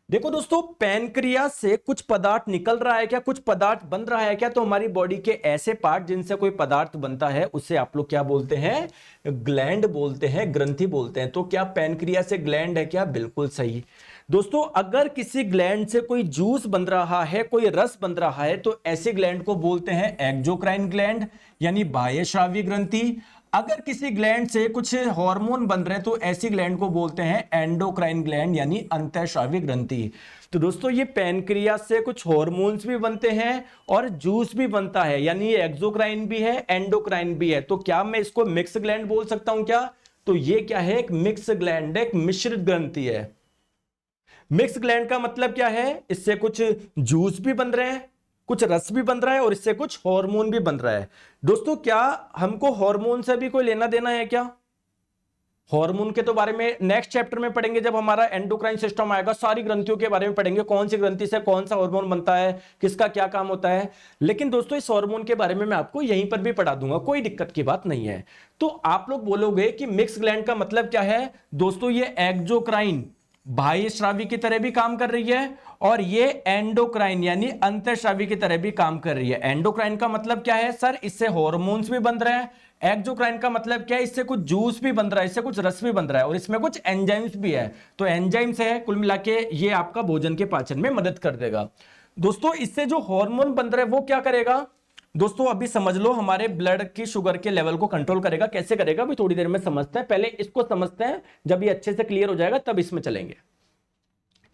[SPEAKER 1] देखो दोस्तों पैनक्रियास से कुछ पदार्थ निकल रहा है क्या, कुछ पदार्थ बन रहा है क्या? तो हमारी बॉडी के ऐसे पार्ट जिनसे कोई पदार्थ बनता है उसे आप लोग क्या बोलते हैं? ग्लैंड बोलते हैं, ग्रंथि बोलते हैं। तो क्या पैनक्रियास से ग्लैंड है क्या? बिल्कुल सही। दोस्तों अगर किसी ग्लैंड से कोई जूस बन रहा है, कोई रस बन रहा है, तो ऐसे ग्लैंड को बोलते हैं एक्सोक्राइन ग्लैंड यानी बाह्यस्रावी ग्रंथि। अगर किसी ग्लैंड से कुछ हार्मोन बन रहे हैं तो ऐसी ग्लैंड को बोलते हैं एंडोक्राइन ग्लैंड यानी अंतःस्रावी ग्रंथि। तो दोस्तों ये पैनक्रियास से कुछ हार्मोन्स भी बनते हैं और जूस भी बनता है, यानी ये एक्सोक्राइन भी है, एंडोक्राइन भी है। तो क्या मैं इसको मिक्स ग्लैंड बोल सकता हूं क्या? तो ये क्या है? एक मिक्स ग्लैंड, एक मिश्रित ग्रंथि है। मिक्स ग्लैंड का मतलब क्या है? इससे कुछ जूस भी बन रहे हैं, कुछ रस भी बन रहा है और इससे कुछ हार्मोन भी बन रहा है। दोस्तों क्या हमको हार्मोन से भी कोई लेना देना है क्या? हार्मोन के तो बारे में नेक्स्ट चैप्टर में पढ़ेंगे, जब हमारा एंडोक्राइन सिस्टम आएगा सारी ग्रंथियों के बारे में पढ़ेंगे, कौन सी ग्रंथि से कौन सा हार्मोन बनता है, किसका क्या काम होता है। लेकिन दोस्तों इस हार्मोन के बारे में मैं आपको यहीं पर भी पढ़ा दूंगा, कोई दिक्कत की बात नहीं है। तो आप लोग बोलोगे कि मिक्स ग्लैंड का मतलब क्या है? दोस्तों ये एक्सोक्राइन बाह्यस्रावी की तरह भी काम कर रही है और ये एंडोक्राइन यानी अंतःस्रावी की तरह भी काम कर रही है। एंडोक्राइन का मतलब क्या है? सर इससे हार्मोन्स भी बन रहे हैं। एक्सोक्राइन का मतलब क्या है? इससे कुछ जूस भी बन रहा है, इससे कुछ रस भी बन रहा है और इसमें कुछ एंजाइम्स भी है। तो एंजाइम्स है, कुल मिला के ये आपका भोजन के पाचन में मदद कर देगा। दोस्तों इससे जो हार्मोन बन रहा है वो क्या करेगा? दोस्तों अभी समझ लो, हमारे ब्लड की शुगर के लेवल को कंट्रोल करेगा। कैसे करेगा अभी थोड़ी देर में समझते हैं, पहले इसको समझते हैं, जब ये अच्छे से क्लियर हो जाएगा तब इसमें चलेंगे।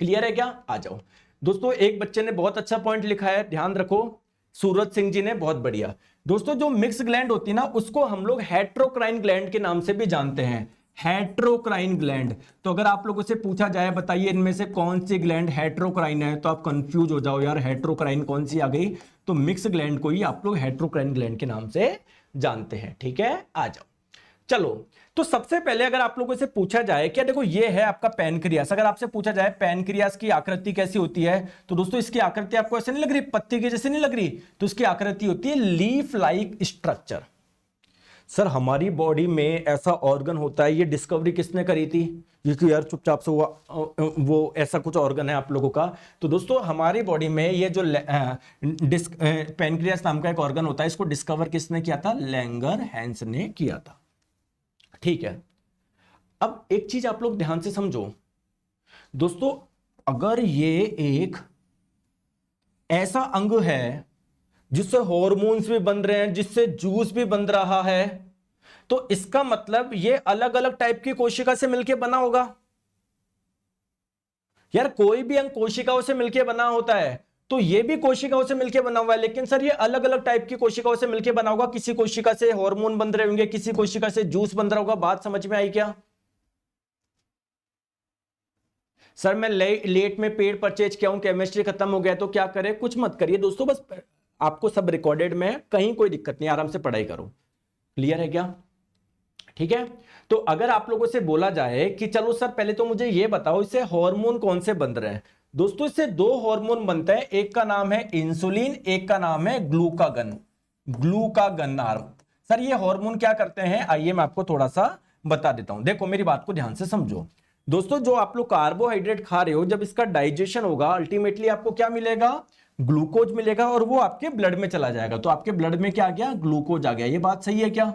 [SPEAKER 1] क्लियर है क्या? आ जाओ। दोस्तों एक बच्चे ने बहुत अच्छा पॉइंट लिखा है, ध्यान रखो, सूरज सिंह जी ने, बहुत बढ़िया। दोस्तों जो मिक्स ग्लैंड होती है ना उसको हम लोग हेट्रोक्राइन ग्लैंड के नाम से भी जानते हैं, हेट्रोक्राइन ग्लैंड। तो अगर आप लोगों से पूछा जाए बताइए इनमें से कौन सी ग्लैंड हेट्रोक्राइन है, तो आप कंफ्यूज हो जाओ यार हेट्रोक्राइन कौन सी आ गई। तो मिक्स ग्लैंड को ही आप लोग हेट्रोक्राइन ग्लैंड के नाम से जानते हैं। ठीक है, आ जाओ। चलो तो सबसे पहले अगर आप लोगों से पूछा जाए क्या, देखो ये है आपका पैनक्रियास, अगर आपसे पूछा जाए पैनक्रियास की आकृति कैसी होती है, तो दोस्तों इसकी आकृति आपको ऐसे नहीं लग रही, पत्ती की जैसे नहीं लग रही, तो इसकी आकृति होती है लीफ लाइक स्ट्रक्चर। सर हमारी बॉडी में ऐसा ऑर्गन होता है, ये डिस्कवरी किसने करी थी? ये यार चुपचाप से वो ऐसा कुछ ऑर्गन है आप लोगों का। तो दोस्तों हमारी बॉडी में ये जो पैनक्रियास नाम का एक ऑर्गन होता है, इसको डिस्कवर किसने किया था? लैंगर हैंस ने किया था। ठीक है, अब एक चीज आप लोग ध्यान से समझो दोस्तों, अगर ये एक ऐसा अंग है जिससे हार्मोन्स भी बन रहे हैं, जिससे जूस भी बन रहा है, तो इसका मतलब ये अलग अलग टाइप की कोशिका से मिलकर बना होगा। यार कोई भी अंग कोशिकाओं से मिलकर बना होता है, तो ये भी कोशिकाओं से मिलकर बना हुआ है, लेकिन सर ये अलग अलग टाइप की कोशिकाओं से मिलकर बना होगा। किसी कोशिका से हार्मोन बन रहे होंगे, किसी कोशिका से जूस बन रहा होगा। बात समझ में आई क्या? सर मैं लेट में पेड परचेज किया हूं, केमिस्ट्री खत्म हो गया, तो क्या करें? कुछ मत करिए दोस्तों, बस आपको सब रिकॉर्डेड में, कहीं कोई दिक्कत नहीं, आराम से पढ़ाई करो। क्लियर है क्या? ठीक है, तो अगर आप लोगों से बोला जाए कि चलो सर पहले तो मुझे ये बताओ इससे हार्मोन कौन से बन रहे हैं, दोस्तों इससे दो हार्मोन बनते हैं, एक का नाम है इंसुलिन, एक का नाम है ग्लूकागन। Glucagon hormone. सर ये हार्मोन क्या करते हैं, आइए मैं आपको थोड़ा सा बता देता हूं। देखो मेरी बात को ध्यान से समझो दोस्तों, जो आप लोग कार्बोहाइड्रेट खा रहे हो, जब इसका डाइजेशन होगा अल्टीमेटली आपको क्या मिलेगा? ग्लूकोज मिलेगा और वो आपके ब्लड में चला जाएगा। तो आपके ब्लड में क्या आ गया? ग्लूकोज आ गया। ये बात सही है क्या?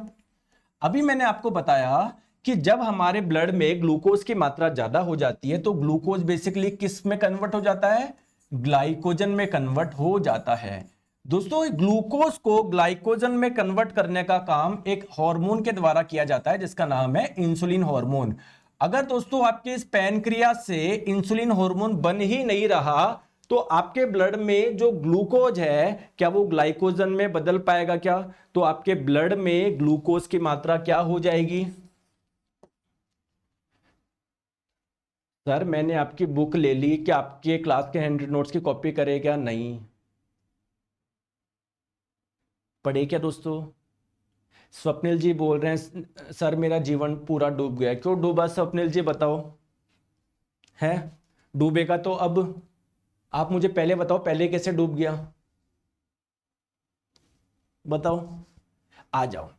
[SPEAKER 1] अभी मैंने आपको बताया कि जब हमारे ब्लड में ग्लूकोज की मात्रा ज्यादा हो जाती है तो ग्लूकोज बेसिकली किस में कन्वर्ट हो जाता है? ग्लाइकोजन में कन्वर्ट हो जाता है। दोस्तों ग्लूकोज को ग्लाइकोजन में कन्वर्ट करने का काम एक हार्मोन के द्वारा किया जाता है जिसका नाम है इंसुलिन हार्मोन। अगर दोस्तों आपके इस पैनक्रियास से इंसुलिन हार्मोन बन ही नहीं रहा, तो आपके ब्लड में जो ग्लूकोज है क्या वो ग्लाइकोजन में बदल पाएगा क्या? तो आपके ब्लड में ग्लूकोज की मात्रा क्या हो जाएगी? सर मैंने आपकी बुक ले ली, क्या आपके क्लास के 100 नोट्स की कॉपी करे क्या? नहीं पढ़े क्या दोस्तों? स्वप्निल जी बोल रहे हैं सर मेरा जीवन पूरा डूब गया। क्यों डूबा स्वप्निल जी बताओ? है डूबेगा तो अब आप मुझे पहले बताओ, पहले कैसे डूब गया बताओ। आ जाओ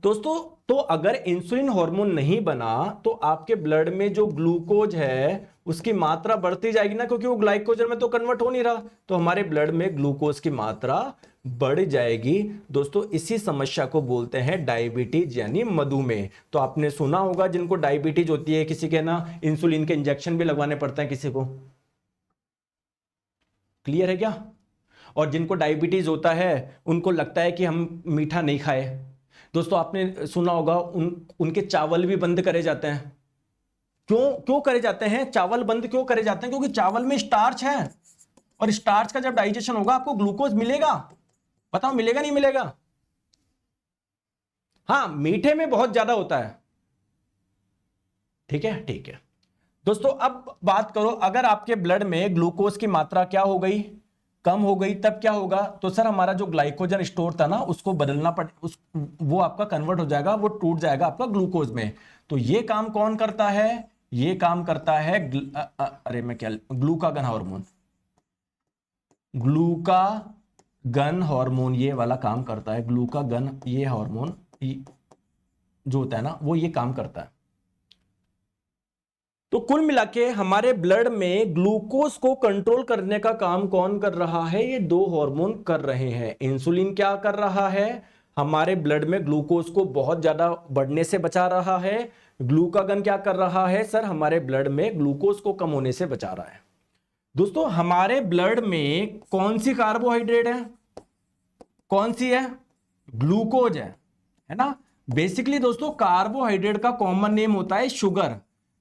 [SPEAKER 1] दोस्तों। तो अगर इंसुलिन हार्मोन नहीं बना तो आपके ब्लड में जो ग्लूकोज है उसकी मात्रा बढ़ती जाएगी ना, क्योंकि वो ग्लाइकोजन में तो कन्वर्ट हो नहीं रहा, तो हमारे ब्लड में ग्लूकोज की मात्रा बढ़ जाएगी। दोस्तों इसी समस्या को बोलते हैं डायबिटीज यानी मधुमेह। तो आपने सुना होगा जिनको डायबिटीज होती है किसी के ना इंसुलिन के इंजेक्शन भी लगवाने पड़ते हैं किसी को। क्लियर है क्या? और जिनको डायबिटीज होता है उनको लगता है कि हम मीठा नहीं खाए। दोस्तों आपने सुना होगा उनके चावल भी बंद करे जाते हैं। क्यों क्यों करे जाते हैं? चावल बंद क्यों करे जाते हैं? क्योंकि चावल में स्टार्च है, और स्टार्च का जब डाइजेशन होगा आपको ग्लूकोज मिलेगा। बताओ मिलेगा नहीं मिलेगा? हाँ मीठे में बहुत ज्यादा होता है। ठीक है ठीक है दोस्तों, अब बात करो अगर आपके ब्लड में ग्लूकोज की मात्रा क्या हो गई, कम हो गई, तब क्या होगा? तो सर हमारा जो ग्लाइकोजन स्टोर था ना उसको बदलना वो आपका कन्वर्ट हो जाएगा, वो टूट जाएगा आपका ग्लूकोज में। तो ये काम कौन करता है? ये काम करता है अरे मैं क्या, ग्लूकागन हार्मोन। ग्लूकागन हार्मोन ये वाला काम करता है। ग्लूकागन ये हार्मोन जो होता है ना वो ये काम करता है। तो कुल मिला के हमारे ब्लड में ग्लूकोज को कंट्रोल करने का काम कौन कर रहा है? ये दो हार्मोन कर रहे हैं। इंसुलिन क्या कर रहा है? हमारे ब्लड में ग्लूकोज को बहुत ज्यादा बढ़ने से बचा रहा है। ग्लूकागन क्या कर रहा है? सर हमारे ब्लड में ग्लूकोज को कम होने से बचा रहा है। दोस्तों हमारे ब्लड में कौन सी कार्बोहाइड्रेट है? कौन सी है? ग्लूकोज है ना। बेसिकली दोस्तों कार्बोहाइड्रेट का कॉमन नेम होता है शुगर।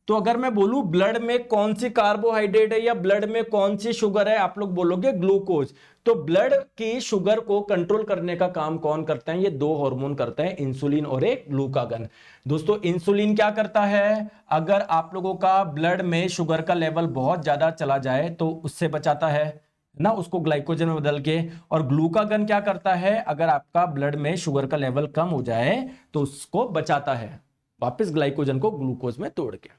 [SPEAKER 1] तो अगर मैं बोलूं ब्लड में कौन सी कार्बोहाइड्रेट है या ब्लड में कौन सी शुगर है, आप लोग बोलोगे ग्लूकोज। तो ब्लड की शुगर को कंट्रोल करने का काम कौन करते हैं? ये दो हार्मोन करते हैं, इंसुलिन और एक ग्लूकागन। दोस्तों इंसुलिन क्या करता है? अगर आप लोगों का ब्लड में शुगर का लेवल बहुत ज्यादा चला जाए तो उससे बचाता है ना, उसको ग्लाइकोजन में बदल के। और ग्लूकागन क्या करता है? अगर आपका ब्लड में शुगर का लेवल कम हो जाए तो उसको बचाता है वापस ग्लाइकोजन को ग्लूकोज में तोड़ के।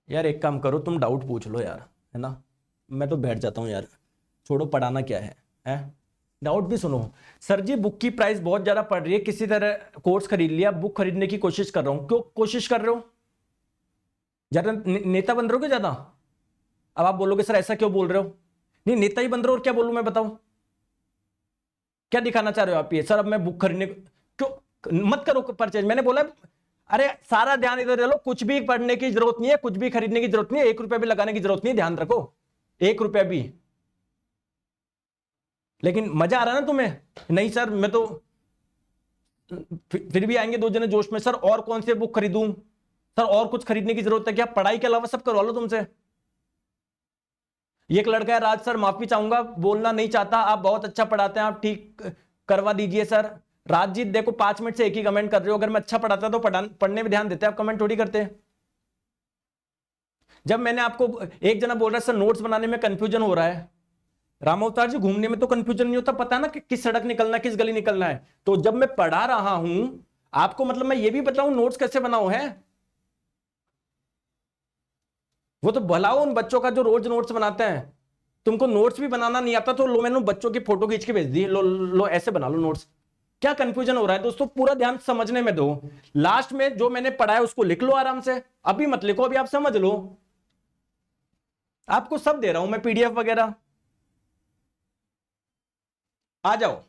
[SPEAKER 1] यार एक काम करो, तुम डाउट पूछ लो यार, है ना। मैं तो बैठ जाता हूँ यार, छोड़ो पढ़ाना क्या है? डाउट भी सुनो। सर जी बुक की प्राइस बहुत ज्यादा पड़ रही है, किसी तरह कोर्स खरीद लिया, बुक खरीदने की कोशिश कर रहा हूं। क्यों कोशिश कर रहे हो? ज्यादा नेता बन रहे हो क्या ज्यादा? अब आप बोलोगे सर ऐसा क्यों बोल रहे हो? नहीं नेता ही बन रहे हो, और क्या बोलूं मैं बताओ? क्या दिखाना चाह रहे हो आप? ये सर अब मैं बुक खरीदने क्यों मत करो परचेज, मैंने बोला। अरे सारा ध्यान इधर डालो, कुछ भी पढ़ने की जरूरत नहीं है, कुछ भी खरीदने की जरूरत नहीं है, 1 रुपया भी लगाने की जरूरत नहीं, ध्यान रखो 1 रुपया भी। लेकिन मजा आ रहा है ना तुम्हें? नहीं सर मैं तो फिर भी आएंगे 2 जने जोश में, सर और कौन से बुक खरीदूं, सर और कुछ खरीदने की जरूरत है क्या? पढ़ाई के अलावा सब करवा लो तुमसे। ये एक लड़का है राज, सर माफी चाहूंगा बोलना नहीं चाहता, आप बहुत अच्छा पढ़ाते हैं, आप ठीक करवा दीजिए सर। राजजीत देखो 5 मिनट से एक ही कमेंट कर रहे हो, अगर मैं अच्छा पढ़ाता तो पढ़ने में ध्यान देते, आप कमेंट थोड़ी करते। जब मैंने आपको एक जना बोल रहा है सर नोट्स बनाने में कंफ्यूजन हो रहा है, राम अवतार जी घूमने में तो कंफ्यूजन नहीं होता, पता है ना कि किस सड़क निकलना है, किस गली निकलना है। तो जब मैं पढ़ा रहा हूं आपको, मतलब मैं ये भी बताऊं नोट्स कैसे बनाओ है। वो तो भलाओ उन बच्चों का जो रोज नोट्स बनाते हैं। तुमको नोट्स भी बनाना नहीं आता तो लो मैंने बच्चों की फोटो खींच के भेज दी, लो ऐसे बना लो नोट्स। क्या कंफ्यूजन हो रहा है दोस्तों? पूरा ध्यान समझने में दो, लास्ट में जो मैंने पढ़ा है उसको लिख लो आराम से, अभी मत लिखो, अभी आप समझ लो। आपको सब दे रहा हूं मैं पीडीएफ वगैरह, आ जाओ।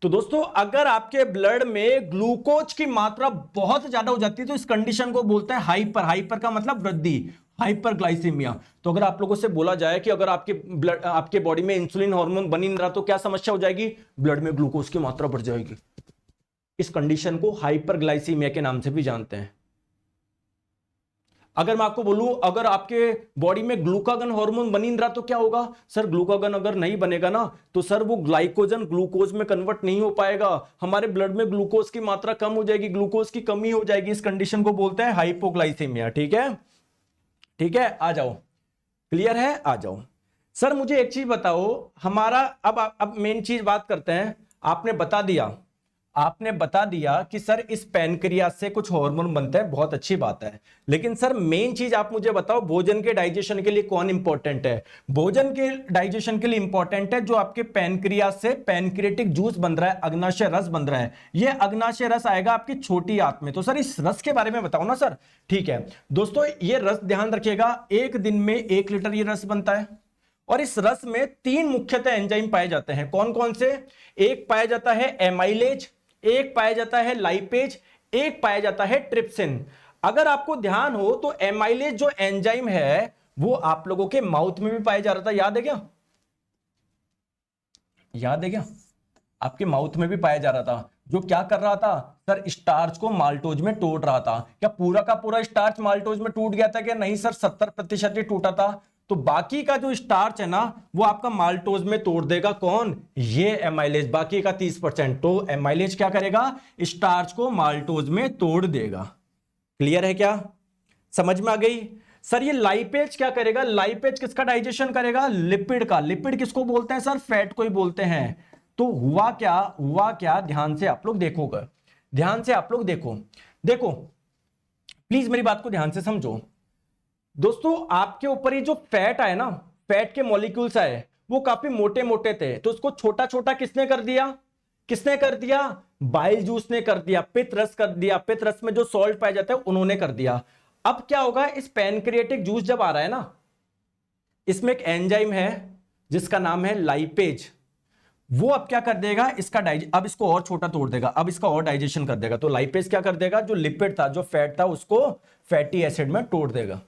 [SPEAKER 1] तो दोस्तों अगर आपके ब्लड में ग्लूकोज की मात्रा बहुत ज्यादा हो जाती है तो इस कंडीशन को बोलते हैं हाइपर। हाइपर का मतलब वृद्धि, हाइपरग्लाइसीमिया। तो अगर आप लोगों से बोला जाए कि अगर आपके बॉडी में इंसुलिन हार्मोन बनी नहीं रहा तो क्या समस्या हो जाएगी? ब्लड में ग्लूकोज की मात्रा बढ़ जाएगी। इस कंडीशन को हाइपरग्लाइसीमिया के नाम से भी जानते हैं। अगर मैं आपको बोलूं अगर आपके बॉडी में ग्लूकागन हार्मोन बन ही नहीं रहा तो क्या होगा सर, ग्लूकागन अगर नहीं बनेगा ना तो सर वो ग्लाइकोजन ग्लूकोज में कन्वर्ट नहीं हो पाएगा, हमारे ब्लड में ग्लूकोज की मात्रा कम हो जाएगी, ग्लूकोज की कमी हो जाएगी। इस कंडीशन को बोलते हैं हाइपोग्लाइसीमिया। ठीक है, ठीक है, आ जाओ, क्लियर है, आ जाओ। सर मुझे एक चीज बताओ, हमारा अब मेन चीज बात करते हैं। आपने बता दिया कि सर इस पैनक्रियास से कुछ हार्मोन बनता है, बहुत अच्छी बात है, लेकिन सर मेन चीज आप मुझे बताओ, भोजन के डाइजेशन के लिए कौन इंपॉर्टेंट है? भोजन के डाइजेशन के लिए इंपॉर्टेंट है जो आपके पैनक्रियास से पैनक्रियाटिक जूस बन रहा है, अग्नाशय रस बन रहा है। ये अग्नाशय रस आएगा आपकी छोटी आंत में। तो सर इस रस के बारे में बताओ ना सर। ठीक है दोस्तों, ये रस ध्यान रखिएगा, एक दिन में 1 लीटर ये रस बनता है, और इस रस में 3 मुख्यतः एंजाइम पाए जाते हैं। कौन कौन से? एक पाया जाता है एमाइलेज, एक पाया जाता है लाइपेज, एक पाया जाता है ट्रिप्सिन। अगर आपको ध्यान हो तो एमाइलेज जो एंजाइम है वो आप लोगों के माउथ में भी पाया जा रहा था, याद है क्या? याद है क्या? आपके माउथ में भी पाया जा रहा था, जो क्या कर रहा था सर, स्टार्च को माल्टोज में तोड़ रहा था। क्या पूरा का पूरा स्टार्च माल्टोज में टूट गया था क्या? नहीं सर, 70% ही टूटा था। तो बाकी का जो स्टार्च है ना वो आपका माल्टोज में तोड़ देगा कौन? ये एमाइलेज, बाकी का 30%। तो एमाइलेज क्या करेगा? स्टार्च को माल्टोज में तोड़ देगा। क्लियर है क्या? समझ में आ गई? सर ये लाइपेज क्या करेगा? लाइपेज किसका डाइजेशन करेगा? लिपिड का। लिपिड किसको बोलते हैं सर? फैट को ही बोलते हैं। तो हुआ क्या, हुआ क्या, ध्यान से आप लोग देखोगे, ध्यान से आप लोग देखो, देखो प्लीज मेरी बात को ध्यान से समझो। दोस्तों आपके ऊपर ये जो फैट आए ना, फैट के मॉलिक्यूल्स आए, वो काफी मोटे मोटे थे, तो उसको छोटा छोटा किसने कर दिया? किसने कर दिया? बाइल जूस ने कर दिया, पित्त रस कर दिया, पित्त रस में जो सॉल्ट पाया जाता है उन्होंने कर दिया। अब क्या होगा, इस पैनक्रियाटिक जूस जब आ रहा है ना, इसमें एक एंजाइम है जिसका नाम है लाइपेज, वो अब क्या कर देगा, इसका अब इसको और छोटा तोड़ देगा, अब इसका और डाइजेशन कर देगा। तो लाइपेज क्या कर देगा, जो लिपिड था, जो फैट था, उसको फैटी एसिड में तोड़ देगा।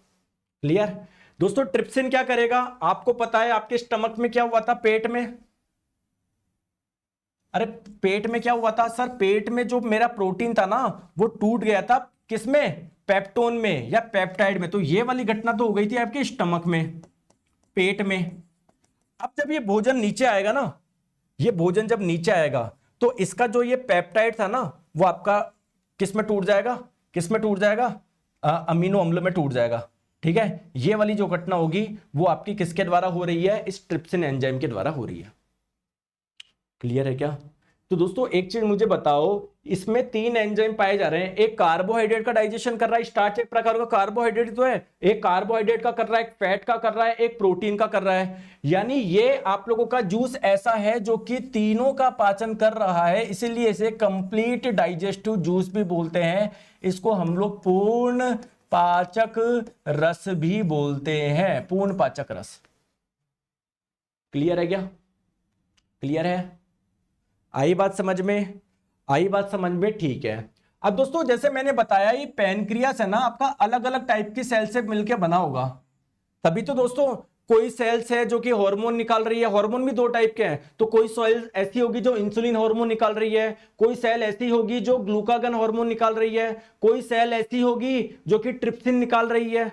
[SPEAKER 1] क्लियर? दोस्तों ट्रिप्सिन क्या करेगा? आपको पता है आपके स्टमक में क्या हुआ था, पेट में? अरे पेट में क्या हुआ था सर? पेट में जो मेरा प्रोटीन था ना वो टूट गया था, किसमें? पेप्टोन में या पेप्टाइड में। तो ये वाली घटना तो हो गई थी आपके स्टमक में, पेट में। अब जब ये भोजन नीचे आएगा ना, ये भोजन जब नीचे आएगा तो इसका जो ये पेप्टाइड था ना वो आपका किस में टूट जाएगा? किस में टूट जाएगा? अमीनो अम्ल में टूट जाएगा। ठीक है, ये वाली जो घटना होगी वो आपकी किसके द्वारा हो रही है? इस ट्रिप्सिन एंजाइम के द्वारा हो रही है। क्लियर है क्या? तो दोस्तों एक चीज मुझे बताओ, इसमें 3 एंजाइम पाए जा रहे हैं, एक कार्बोहाइड्रेट का डाइजेशन कर रहा है, स्टार्च एक प्रकार का कार्बोहाइड्रेट तो है, एक कार्बोहाइड्रेट का कर रहा है, एक फैट का कर रहा है, एक प्रोटीन का कर रहा है। यानी ये आप लोगों का जूस ऐसा है जो कि तीनों का पाचन कर रहा है, इसीलिए इसे कंप्लीट डाइजेस्टिव जूस भी बोलते हैं। इसको हम लोग पूर्ण पाचक रस भी बोलते हैं, पूर्ण पाचक रस। क्लियर है क्या? क्लियर है? आई बात समझ में? आई बात समझ में? ठीक है। अब दोस्तों जैसे मैंने बताया ये पैनक्रियास है ना आपका अलग अलग टाइप की सेल से मिलकर बना होगा, तभी तो दोस्तों कोई सेल्स है जो कि हार्मोन निकाल रही है, हार्मोन भी 2 टाइप के हैं। तो कोई सेल ऐसी होगी जो इंसुलिन हार्मोन निकाल रही है, कोई सेल ऐसी होगी जो ग्लूकागन हार्मोन निकाल रही है, कोई सेल ऐसी होगी जो कि ट्रिप्सिन निकाल रही है।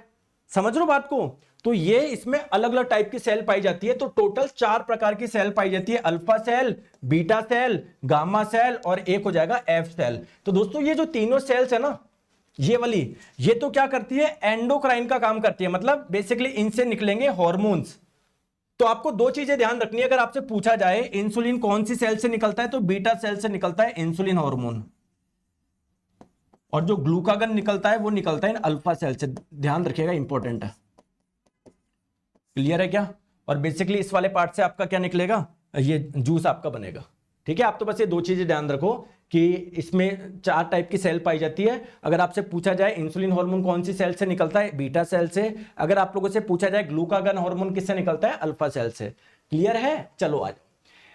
[SPEAKER 1] समझ रहे हो बात को? तो ये इसमें अलग अलग टाइप की सेल पाई जाती है। तो टोटल 4 प्रकार की सेल पाई जाती है, alpha cell, beta cell, gamma cell और एक हो जाएगा एफ सेल। तो दोस्तों ये जो तीनों सेल्स है ना, ये वाली, ये तो क्या करती है, एंडोक्राइन का काम करती है, मतलब बेसिकली इनसे निकलेंगे हॉर्मोन्स। तो आपको 2 चीजें ध्यान रखनी है, अगर आपसे पूछा जाए इंसुलिन कौन सी सेल से निकलता है, तो बीटा सेल से निकलता है इंसुलिन हार्मोन, और जो ग्लूकागन निकलता है वो निकलता है अल्फा सेल से। ध्यान रखिएगा, इंपॉर्टेंट है। क्लियर है क्या? और बेसिकली इस वाले पार्ट से आपका क्या निकलेगा, ये जूस आपका बनेगा। ठीक है, आप तो बस ये 2 चीजें ध्यान रखो कि इसमें 4 टाइप की सेल पाई जाती है। अगर आपसे पूछा जाए इंसुलिन हार्मोन कौन सी सेल से निकलता है, बीटा सेल से। अगर आप लोगों से पूछा जाए ग्लूकागन हार्मोन किससे निकलता है, अल्फा सेल से। क्लियर है? चलो आज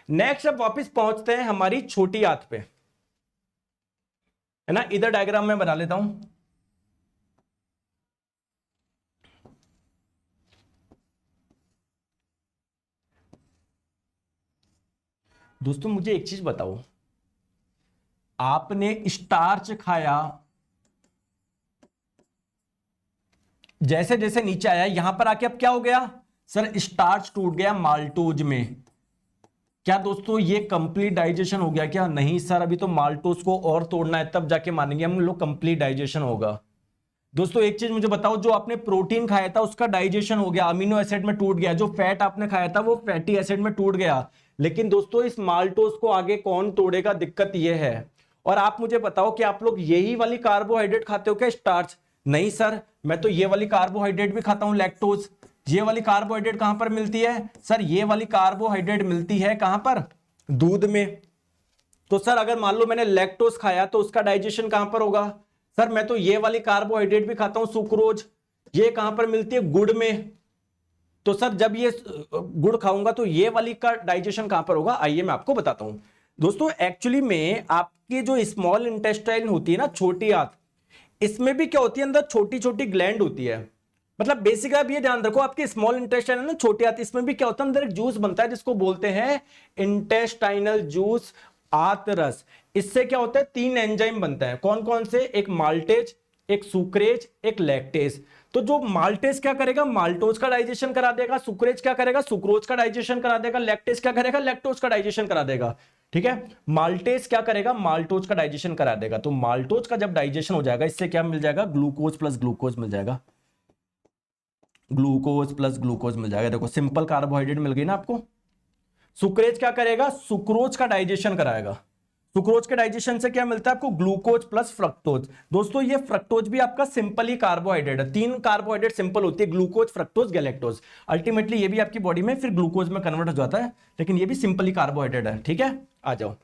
[SPEAKER 1] नेक्स्ट अब वापस पहुंचते हैं हमारी छोटी आंत पे, है ना। इधर डायग्राम में बना लेता हूं। दोस्तों मुझे एक चीज बताओ, आपने स्टार्च खाया, जैसे जैसे नीचे आया यहां पर आके अब क्या हो गया सर, स्टार्च टूट गया माल्टोज में। क्या दोस्तों ये कंप्लीट डाइजेशन हो गया क्या? नहीं सर, अभी तो माल्टोज को और तोड़ना है, तब जाके मानेंगे हम लोग कंप्लीट डाइजेशन होगा। दोस्तों एक चीज मुझे बताओ, जो आपने प्रोटीन खाया था उसका डाइजेशन हो गया, अमीनो एसिड में टूट गया, जो फैट आपने खाया था वो फैटी एसिड में टूट गया, लेकिन दोस्तों इस माल्टोज को आगे कौन तोड़ेगा? दिक्कत यह है। और आप मुझे बताओ कि आप लोग यही वाली कार्बोहाइड्रेट खाते हो क्या, स्टार्च? नहीं सर, मैं तो ये वाली कार्बोहाइड्रेट भी खाता हूं, लैक्टोज। ये वाली कार्बोहाइड्रेट कहां पर मिलती है सर? ये वाली कार्बोहाइड्रेट मिलती है कहां पर? दूध में। तो सर अगर मान लो मैंने लैक्टोज खाया तो उसका डाइजेशन कहां पर होगा? सर मैं तो ये वाली कार्बोहाइड्रेट भी खाता हूं, सुक्रोज। ये कहां पर मिलती है? गुड़ में। तो सर जब ये गुड़ खाऊंगा तो ये वाली का डाइजेशन कहां पर होगा? आइए मैं आपको बताता हूं। दोस्तों एक्चुअली में आपकी जो स्मॉल इंटेस्टाइन होती है ना, छोटी आंत, इसमें भी क्या होती है, अंदर छोटी छोटी ग्लैंड होती है। मतलब बेसिक आप ये ध्यान रखो, आपकी स्मॉल इंटेस्टाइन है ना, छोटी आंत, इसमें भी क्या होता है, अंदर एक जूस बनता है जिसको बोलते हैं इंटेस्टाइनल जूस, आंतरस। इससे क्या होता है, 3 एंजाइम बनता है। कौन कौन से? एक माल्टेज, एक सुक्रेज, एक लैक्टेज। तो जो माल्टेज क्या करेगा? माल्टोज का डाइजेशन करा देगा। सुक्रेज क्या करेगा? सुक्रोज का डाइजेशन करा देगा। लैक्टेज क्या करेगा? लैक्टोज का डाइजेशन करा देगा। ठीक है, माल्टेज क्या करेगा? माल्टोज का डाइजेशन करा देगा। तो माल्टोज का जब डाइजेशन हो जाएगा, इससे क्या मिल जाएगा? ग्लूकोज प्लस ग्लूकोज मिल जाएगा। ग्लूकोज प्लस ग्लूकोज मिल जाएगा। देखो सिंपल कार्बोहाइड्रेट मिल गई ना आपको। सुक्रेज क्या करेगा? सुक्रोज का डाइजेशन कराएगा। सुक्रोज के डाइजेशन से क्या मिलता है आपको? Glucose plus fructose. दोस्तों ये फ्रक्टोज भी आपका सिंपल ही कार्बोहाइड्रेट है। 3 कार्बोहाइड्रेट सिंपल होती है, ग्लूकोज, फ्रक्टोज, गैलेक्टोज। अल्टीमेटली ये भी आपकी बॉडी में फिर ग्लूकोज में कन्वर्ट हो जाता है, लेकिन ये भी सिंपल ही कार्बोहाइड्रेट है। ठीक है, आ जाओ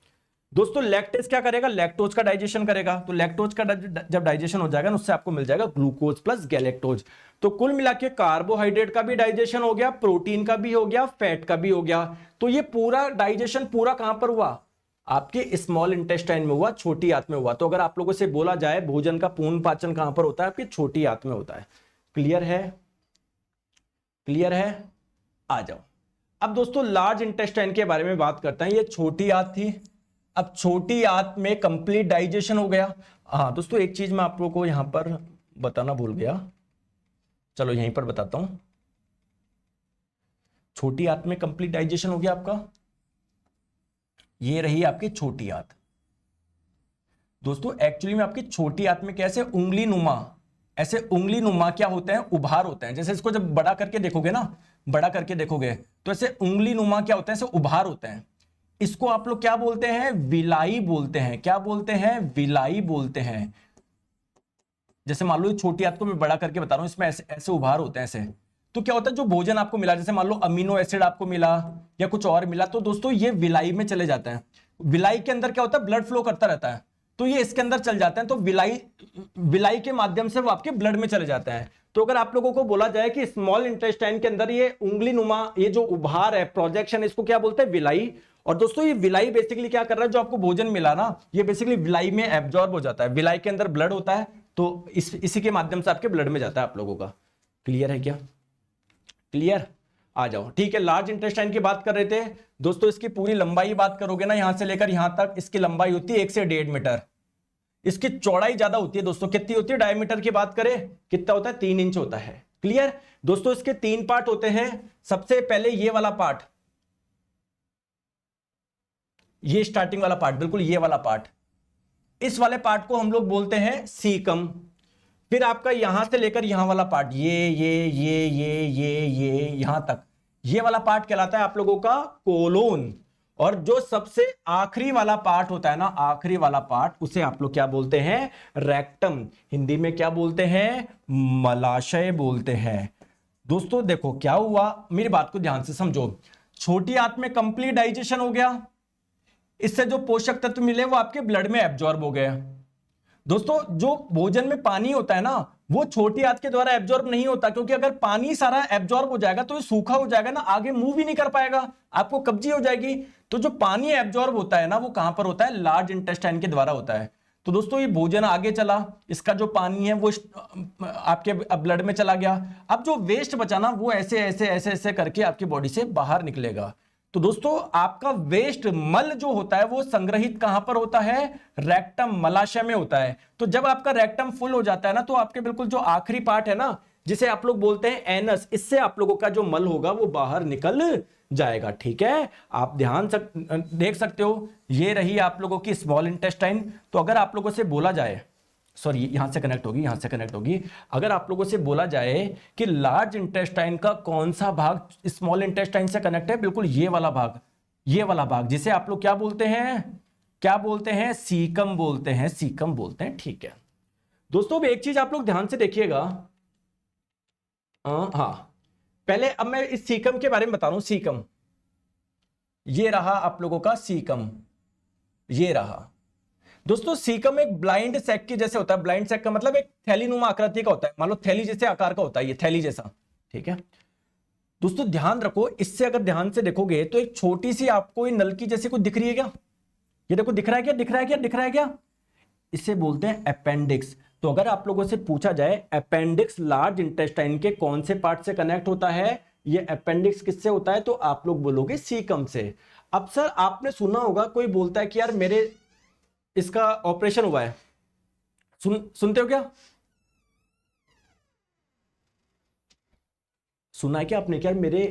[SPEAKER 1] दोस्तों। लैक्टेज क्या करेगा? लैक्टोज का डाइजेशन करेगा। तो लैक्टोज का जब डाइजेशन हो जाएगा ना, उससे आपको मिल जाएगा ग्लूकोज प्लस गैलेक्टोज। तो कुल मिला के कार्बोहाइड्रेट का भी डाइजेशन हो गया, प्रोटीन का भी हो गया, फैट का भी हो गया। तो ये पूरा डाइजेशन पूरा कहां पर हुआ? आपके स्मॉल इंटेस्टाइन में हुआ, छोटी आंत में हुआ। तो अगर आप लोगों से बोला जाए भोजन का पूर्ण पाचन कहां पर होता है, आपकी छोटी आंत में होता है। क्लियर है? क्लियर है? आ जाओ अब दोस्तों लार्ज इंटेस्टाइन के बारे में बात करते हैं। ये छोटी आंत थी, अब छोटी आंत में कंप्लीट डाइजेशन हो गया। हाँ दोस्तों एक चीज मैं आप लोगों को यहां पर बताना भूल गया, चलो यहीं पर बताता हूं। छोटी आंत में कंप्लीट डाइजेशन हो गया आपका, ये रही आपकी छोटी आंत। दोस्तों एक्चुअली में आपकी छोटी आंत में कैसे उंगली नुमा, ऐसे उंगली नुमा क्या होते हैं? उभार होते हैं। जैसे इसको जब बड़ा करके देखोगे ना, बड़ा करके देखोगे तो ऐसे उंगली नुमा क्या होते हैं? ऐसे उभार होते हैं। इसको आप लोग क्या बोलते हैं? विलाई बोलते हैं। क्या बोलते हैं? विलाई बोलते हैं। जैसे मान लो छोटी आंत को मैं बड़ा करके बता रहा हूं, इसमें ऐसे ऐसे उभार होते हैं ऐसे। तो क्या होता है, जो भोजन आपको मिला, जैसे मान लो अमीनो एसिड आपको मिला या कुछ और मिला, तो दोस्तों ये विलाई में चले जाते हैं। विलाई के अंदर क्या होता है? ब्लड फ्लो करता रहता है, तो ये इसके अंदर चल जाते हैं। तो विलाई के माध्यम से वो आपके ब्लड में चले जाते हैं। तो अगर आप लोगों को बोला जाए कि स्मॉल इंटेस्टाइन के अंदर ये उंगली नुमा, ये जो उभार है, प्रोजेक्शन, इसको क्या बोलते हैं? विलाई। और दोस्तों ये विलाई बेसिकली क्या कर रहा है, जो आपको भोजन मिला ना, ये बेसिकली विलाई में एब्जॉर्ब हो जाता है। विलाई के अंदर ब्लड होता है, तो इसी के माध्यम से आपके ब्लड में जाता है आप लोगों का। क्लियर है क्या? क्लियर? आ जाओ। ठीक है, लार्ज इंटेस्टाइन की बात कर रहे थे दोस्तों। इसकी पूरी लंबाई बात करोगे ना, यहां से लेकर यहां तक इसकी लंबाई होती है 1 से 1.5 मीटर। इसकी चौड़ाई ज्यादा होती है दोस्तों। कितनी होती है? डायमीटर की बात करें कितना होता है? 3 इंच होता है। क्लियर दोस्तों? इसके 3 पार्ट होते हैं। सबसे पहले ये वाला पार्ट, ये स्टार्टिंग वाला पार्ट, बिल्कुल ये वाला पार्ट, इस वाले पार्ट को हम लोग बोलते हैं सीकम। फिर आपका यहां से लेकर यहां वाला पार्ट, ये यहां तक, ये वाला पार्ट कहलाता है आप लोगों का कोलोन। और जो सबसे आखिरी वाला पार्ट होता है ना, आखिरी वाला पार्ट, उसे आप लोग क्या बोलते हैं? रेक्टम। हिंदी में क्या बोलते हैं? मलाशय बोलते हैं। दोस्तों देखो क्या हुआ, मेरी बात को ध्यान से समझो। छोटी आंत में कंप्लीट डाइजेशन हो गया, इससे जो पोषक तत्व मिले वो आपके ब्लड में एब्जॉर्ब हो गए। दोस्तों जो भोजन में पानी होता है ना, वो छोटी आंत के द्वारा एब्जॉर्ब नहीं होता, क्योंकि अगर पानी सारा एब्जॉर्ब हो जाएगा तो ये सूखा हो जाएगा ना, आगे मूव भी नहीं कर पाएगा, आपको कब्जी हो जाएगी। तो जो पानी एब्जॉर्ब होता है ना, वो कहां पर होता है? लार्ज इंटेस्टाइन के द्वारा होता है। तो दोस्तों ये भोजन आगे चला, इसका जो पानी है वो आपके ब्लड में चला गया। अब जो वेस्ट बचा ना, वो ऐसे ऐसे ऐसे ऐसे करके आपकी बॉडी से बाहर निकलेगा। तो दोस्तों आपका वेस्ट मल जो होता है वो संग्रहित कहां पर होता है? रेक्टम, मलाशय में होता है। तो जब आपका रेक्टम फुल हो जाता है ना, तो आपके बिल्कुल जो आखिरी पार्ट है ना, जिसे आप लोग बोलते हैं एनस, इससे आप लोगों का जो मल होगा वो बाहर निकल जाएगा। ठीक है, आप देख सकते हो, ये रही आप लोगों की स्मॉल इंटेस्टाइन। तो अगर आप लोगों से बोला जाए, सॉरी यहां से कनेक्ट होगी, यहां से कनेक्ट होगी, अगर आप लोगों से बोला जाए कि लार्ज इंटेस्टाइन का कौन सा भाग स्मॉल इंटेस्टाइन से कनेक्ट है, बिल्कुल ये वाला भाग, ये वाला भाग, जिसे आप लोग क्या बोलते हैं, क्या बोलते हैं, सीकम बोलते हैं, सीकम बोलते हैं। ठीक है दोस्तों, अब एक चीज आप लोग ध्यान से देखिएगा, हाँ पहले अब मैं इस सीकम के बारे में बता रहा हूं। सीकम ये रहा आप लोगों का सीकम, ये रहा दोस्तों। सीकम एक ब्लाइंड सैक के जैसे होता है। ब्लाइंड सैक का मतलब एक थैलीनुमा आकृति का होता है, मान लो थैली जैसे आकार का होता है, ये थैली जैसा। ठीक है दोस्तों, ध्यान रखो, इससे अगर ध्यान से देखोगे तो एक छोटी सी आपको नल की जैसी कुछ दिख रही है क्या? ये देखो, दिख रहा है क्या, दिख रहा है क्या, दिख रहा है क्या? इसे बोलते हैं अपेंडिक्स। तो अगर आप लोगों से पूछा जाए अपेंडिक्स लार्ज इंटेस्टाइन के कौन से पार्ट से कनेक्ट होता है, ये अपेंडिक्स किससे होता है, तो आप लोग बोलोगे सीकम से। अब सर आपने सुना होगा कोई बोलता है कि यार मेरे इसका ऑपरेशन हुआ है, सुनते हो क्या? सुना है क्या आपने, क्या मेरे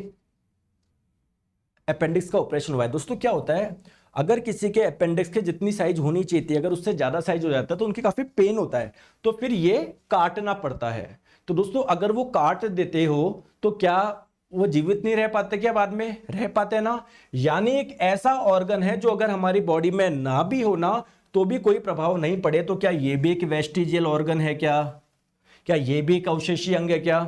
[SPEAKER 1] अपेंडिक्स का ऑपरेशन हुआ है? दोस्तों क्या होता है, अगर किसी के अपेंडिक्स के जितनी साइज होनी चाहिए थी, अगर उससे ज्यादा साइज हो जाता है तो उनकी काफी पेन होता है, तो फिर ये काटना पड़ता है। तो दोस्तों अगर वो काट देते हो तो क्या वो जीवित नहीं रह पाते क्या? बाद में रह पाते ना। यानी एक ऐसा ऑर्गन है जो अगर हमारी बॉडी में ना भी हो ना तो भी कोई प्रभाव नहीं पड़े। तो क्या ये भी एक वेस्टिजियल ऑर्गन है क्या? क्या ये भी एक अवशेषीय अंग है क्या?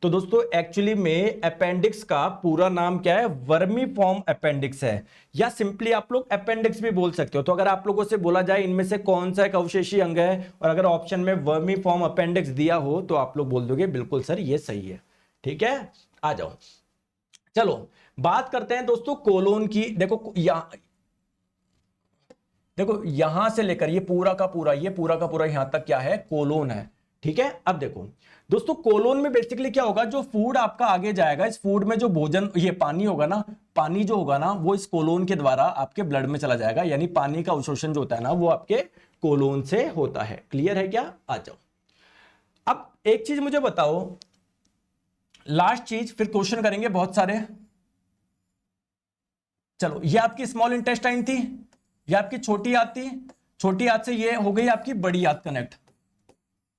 [SPEAKER 1] तो दोस्तों एक्चुअली में अपेंडिक्स का पूरा नाम क्या है? वर्मीफॉर्म अपेंडिक्स है, या सिंपली आप लोग अपेंडिक्स भी बोल सकते हो। तो अगर आप लोगों से बोला जाए इनमें से कौन सा एक अवशेषीय अंग है, और अगर ऑप्शन में वर्मीफॉर्म अपेंडिक्स दिया हो तो आप लोग बोल दोगे बिल्कुल सर ये सही है। ठीक है, आ जाओ, चलो बात करते हैं दोस्तों कोलोन की। देखो यहां से लेकर ये पूरा का पूरा, ये पूरा का पूरा यहां तक क्या है? कोलोन है। ठीक है, अब देखो दोस्तों कोलोन में बेसिकली क्या होगा, जो फूड आपका आगे जाएगा, इस फूड में जो भोजन, ये पानी होगा ना, पानी जो होगा ना वो इस कोलोन के द्वारा आपके ब्लड में चला जाएगा। यानी पानी का अवशोषण जो होता है ना वो आपके कोलोन से होता है। क्लियर है क्या? आ जाओ, अब एक चीज मुझे बताओ, लास्ट चीज, फिर क्वेश्चन करेंगे बहुत सारे। चलो, ये आपकी स्मॉल इंटेस्टाइन थी, ये आपकी छोटी आंत थी, छोटी आंत से ये हो गई आपकी बड़ी आंत कनेक्ट,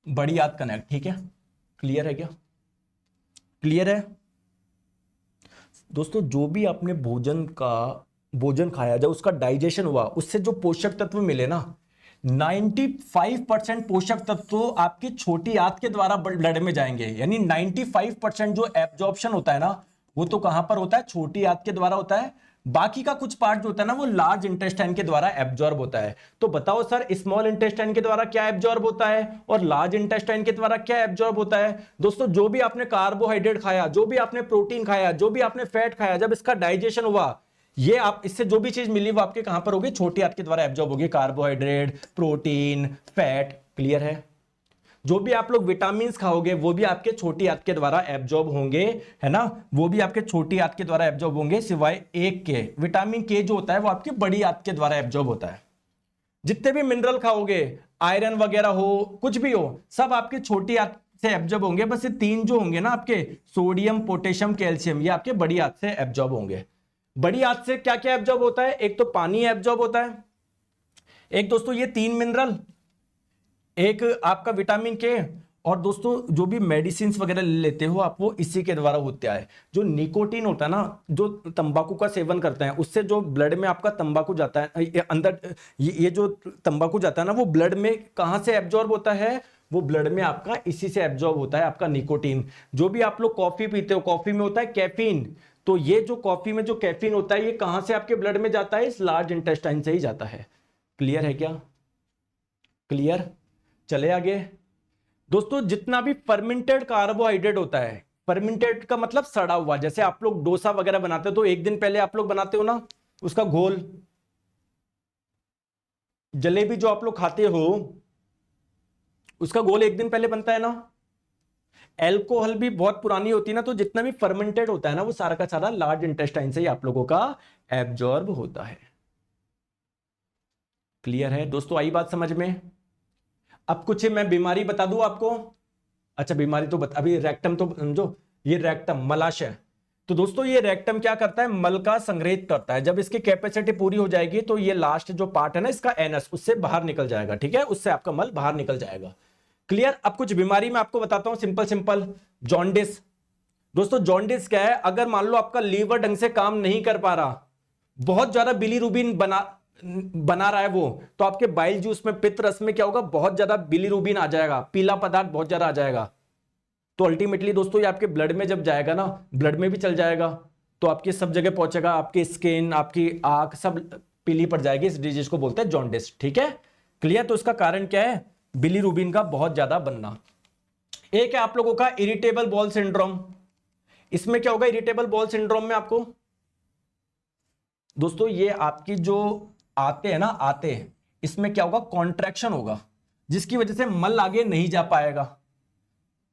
[SPEAKER 1] बड़ी आंत कनेक्ट। ठीक है, क्लियर है क्या? क्लियर है दोस्तों? जो भी आपने भोजन खाया, जब उसका डाइजेशन हुआ, उससे जो पोषक तत्व मिले ना, 95% पोषक तत्व तो आपकी छोटी आंत के द्वारा ब्लड में जाएंगे। यानी 95% जो एब्जॉर्प्शन होता है ना वो तो कहां पर होता है? छोटी आंत के द्वारा होता है। बाकी का कुछ पार्ट जो होता है ना वो लार्ज इंटेस्टाइन के द्वारा एब्जॉर्ब होता है। तो बताओ सर स्मॉल इंटेस्टाइन के द्वारा क्या एब्जॉर्ब होता है और लार्ज इंटेस्टाइन के द्वारा क्या एब्जॉर्ब होता है? दोस्तों जो भी आपने कार्बोहाइड्रेट खाया, जो भी आपने प्रोटीन खाया, जो भी आपने फैट खाया, जब इसका डाइजेशन हुआ, ये आप इससे जो भी चीज मिली वो आपके कहां पर होगी? छोटी आंत के द्वारा एब्जॉर्ब होगी। Carbohydrate, protein, fat. क्लियर है? जो भी आप लोग विटामिन खाओगे वो भी आपके छोटी आंत के द्वारा एब्जॉर्ब होंगे, है ना, वो भी आपके छोटी आंत के द्वारा एब्जॉर्ब होंगे, सिवाय एक के। विटामिन के जो होता है वो आपकी बड़ी आंत के द्वारा एब्जॉर्ब होता है। जितने भी मिनरल खाओगे, आयरन वगैरह हो, कुछ भी हो, सब आपके छोटी आंत से एब्जॉर्ब होंगे। बस ये तीन जो होंगे ना आपके, सोडियम, पोटेशियम, कैल्शियम, ये आपके बड़ी आंत से एब्जॉर्ब होंगे। बड़ी आंत से क्या क्या एब्जॉर्ब होता है? एक तो पानी एब्जॉर्ब होता है, एक दोस्तों ये 3 मिनरल, एक आपका विटामिन के, और दोस्तों जो भी मेडिसिन वगैरह लेते हो आप वो इसी के द्वारा होता है। जो निकोटीन होता है ना, जो तंबाकू का सेवन करते हैं उससे जो ब्लड में आपका तंबाकू जाता है अंदर, ये जो तंबाकू जाता है ना वो ब्लड में कहां से एब्जॉर्ब होता है? वो ब्लड में आपका इसी से एब्जॉर्ब होता है आपका निकोटीन। जो भी आप लोग कॉफी पीते हो, कॉफी में होता है कैफीन, तो ये जो कॉफी में जो कैफीन होता है ये कहां से आपके ब्लड में जाता है? इस लार्ज इंटेस्टाइन से ही जाता है। क्लियर है क्या? क्लियर? चले आगे दोस्तों, जितना भी फर्मेंटेड कार्बोहाइड्रेट होता है, फर्मेंटेड का मतलब सड़ा हुआ, जैसे आप लोग डोसा वगैरह बनाते हो तो एक दिन पहले आप लोग बनाते हो ना उसका घोल, जलेबी जो आप लोग खाते हो उसका घोल एक दिन पहले बनता है ना। एल्कोहल भी बहुत पुरानी होती है ना, तो जितना भी फर्मेंटेड होता है ना वो सारा का सारा लार्ज इंटेस्टाइन से ही आप लोगों का एब्जॉर्ब होता है। क्लियर है दोस्तों? आई बात समझ में? अब कुछ मैं बीमारी बता दूं आपको, अच्छा बीमारी तो अभी रेक्टम तो समझो, ये रेक्टम मलाशय। तो दोस्तों ये रेक्टम क्या करता है, मल का संग्रहित करता है। जब इसकी कैपेसिटी पूरी हो जाएगी तो ये लास्ट जो पार्ट है ना इसका एनस, उससे बाहर निकल जाएगा। ठीक है, उससे आपका मल बाहर निकल जाएगा। क्लियर। अब कुछ बीमारी मैं आपको बताता हूं, सिंपल सिंपल। जॉन्डिस। दोस्तों जॉन्डिस क्या है, अगर मान लो आपका लीवर ढंग से काम नहीं कर पा रहा, बहुत ज्यादा बिलीरुबिन बना रहा है वो, तो आपके बाइल जूस में, पित्त रस में क्या होगा, बहुत ज्यादा बिलीरुबिन आ जाएगा, पीला पदार्थ बहुत ज्यादा आ जाएगा। तो अल्टीमेटली दोस्तों ये आपके ब्लड में जब जाएगा ना, ब्लड में भी चल जाएगा, तो आपकी सब जगह पहुंचेगा, आपकी स्किन, आपकी आंख सब पीली पड़ जाएगी। इस डिजीज को बोलते हैं जॉन्डिस। ठीक है, क्लियर। तो इसका कारण क्या है, बिलीरुबिन का बहुत ज्यादा बनना। एक है आप लोगों का इरिटेबल बॉल सिंड्रोम। इसमें क्या होगा इरिटेबल बॉल सिंड्रोम में आपको, दोस्तों ये आपकी जो आते हैं ना, आते हैं, इसमें क्या होगा, कॉन्ट्रैक्शन होगा, जिसकी वजह से मल आगे नहीं जा पाएगा,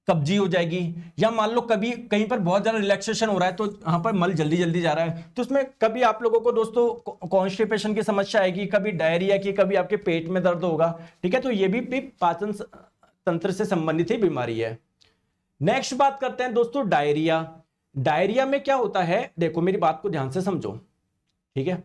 [SPEAKER 1] कब्जी हो जाएगी। या मान लो कभी कहीं पर बहुत ज्यादा रिलैक्सेशन हो रहा है तो यहां पर मल जल्दी जल्दी जा रहा है, तो इसमें कभी आप लोगों को दोस्तों कॉन्स्टिपेशन की समस्या आएगी, कभी डायरिया की, कभी आपके पेट में दर्द होगा। ठीक है, तो ये भी पाचन तंत्र से संबंधित ही बीमारी है। नेक्स्ट बात करते हैं दोस्तों डायरिया। डायरिया में क्या होता है, देखो मेरी बात को ध्यान से समझो। ठीक है,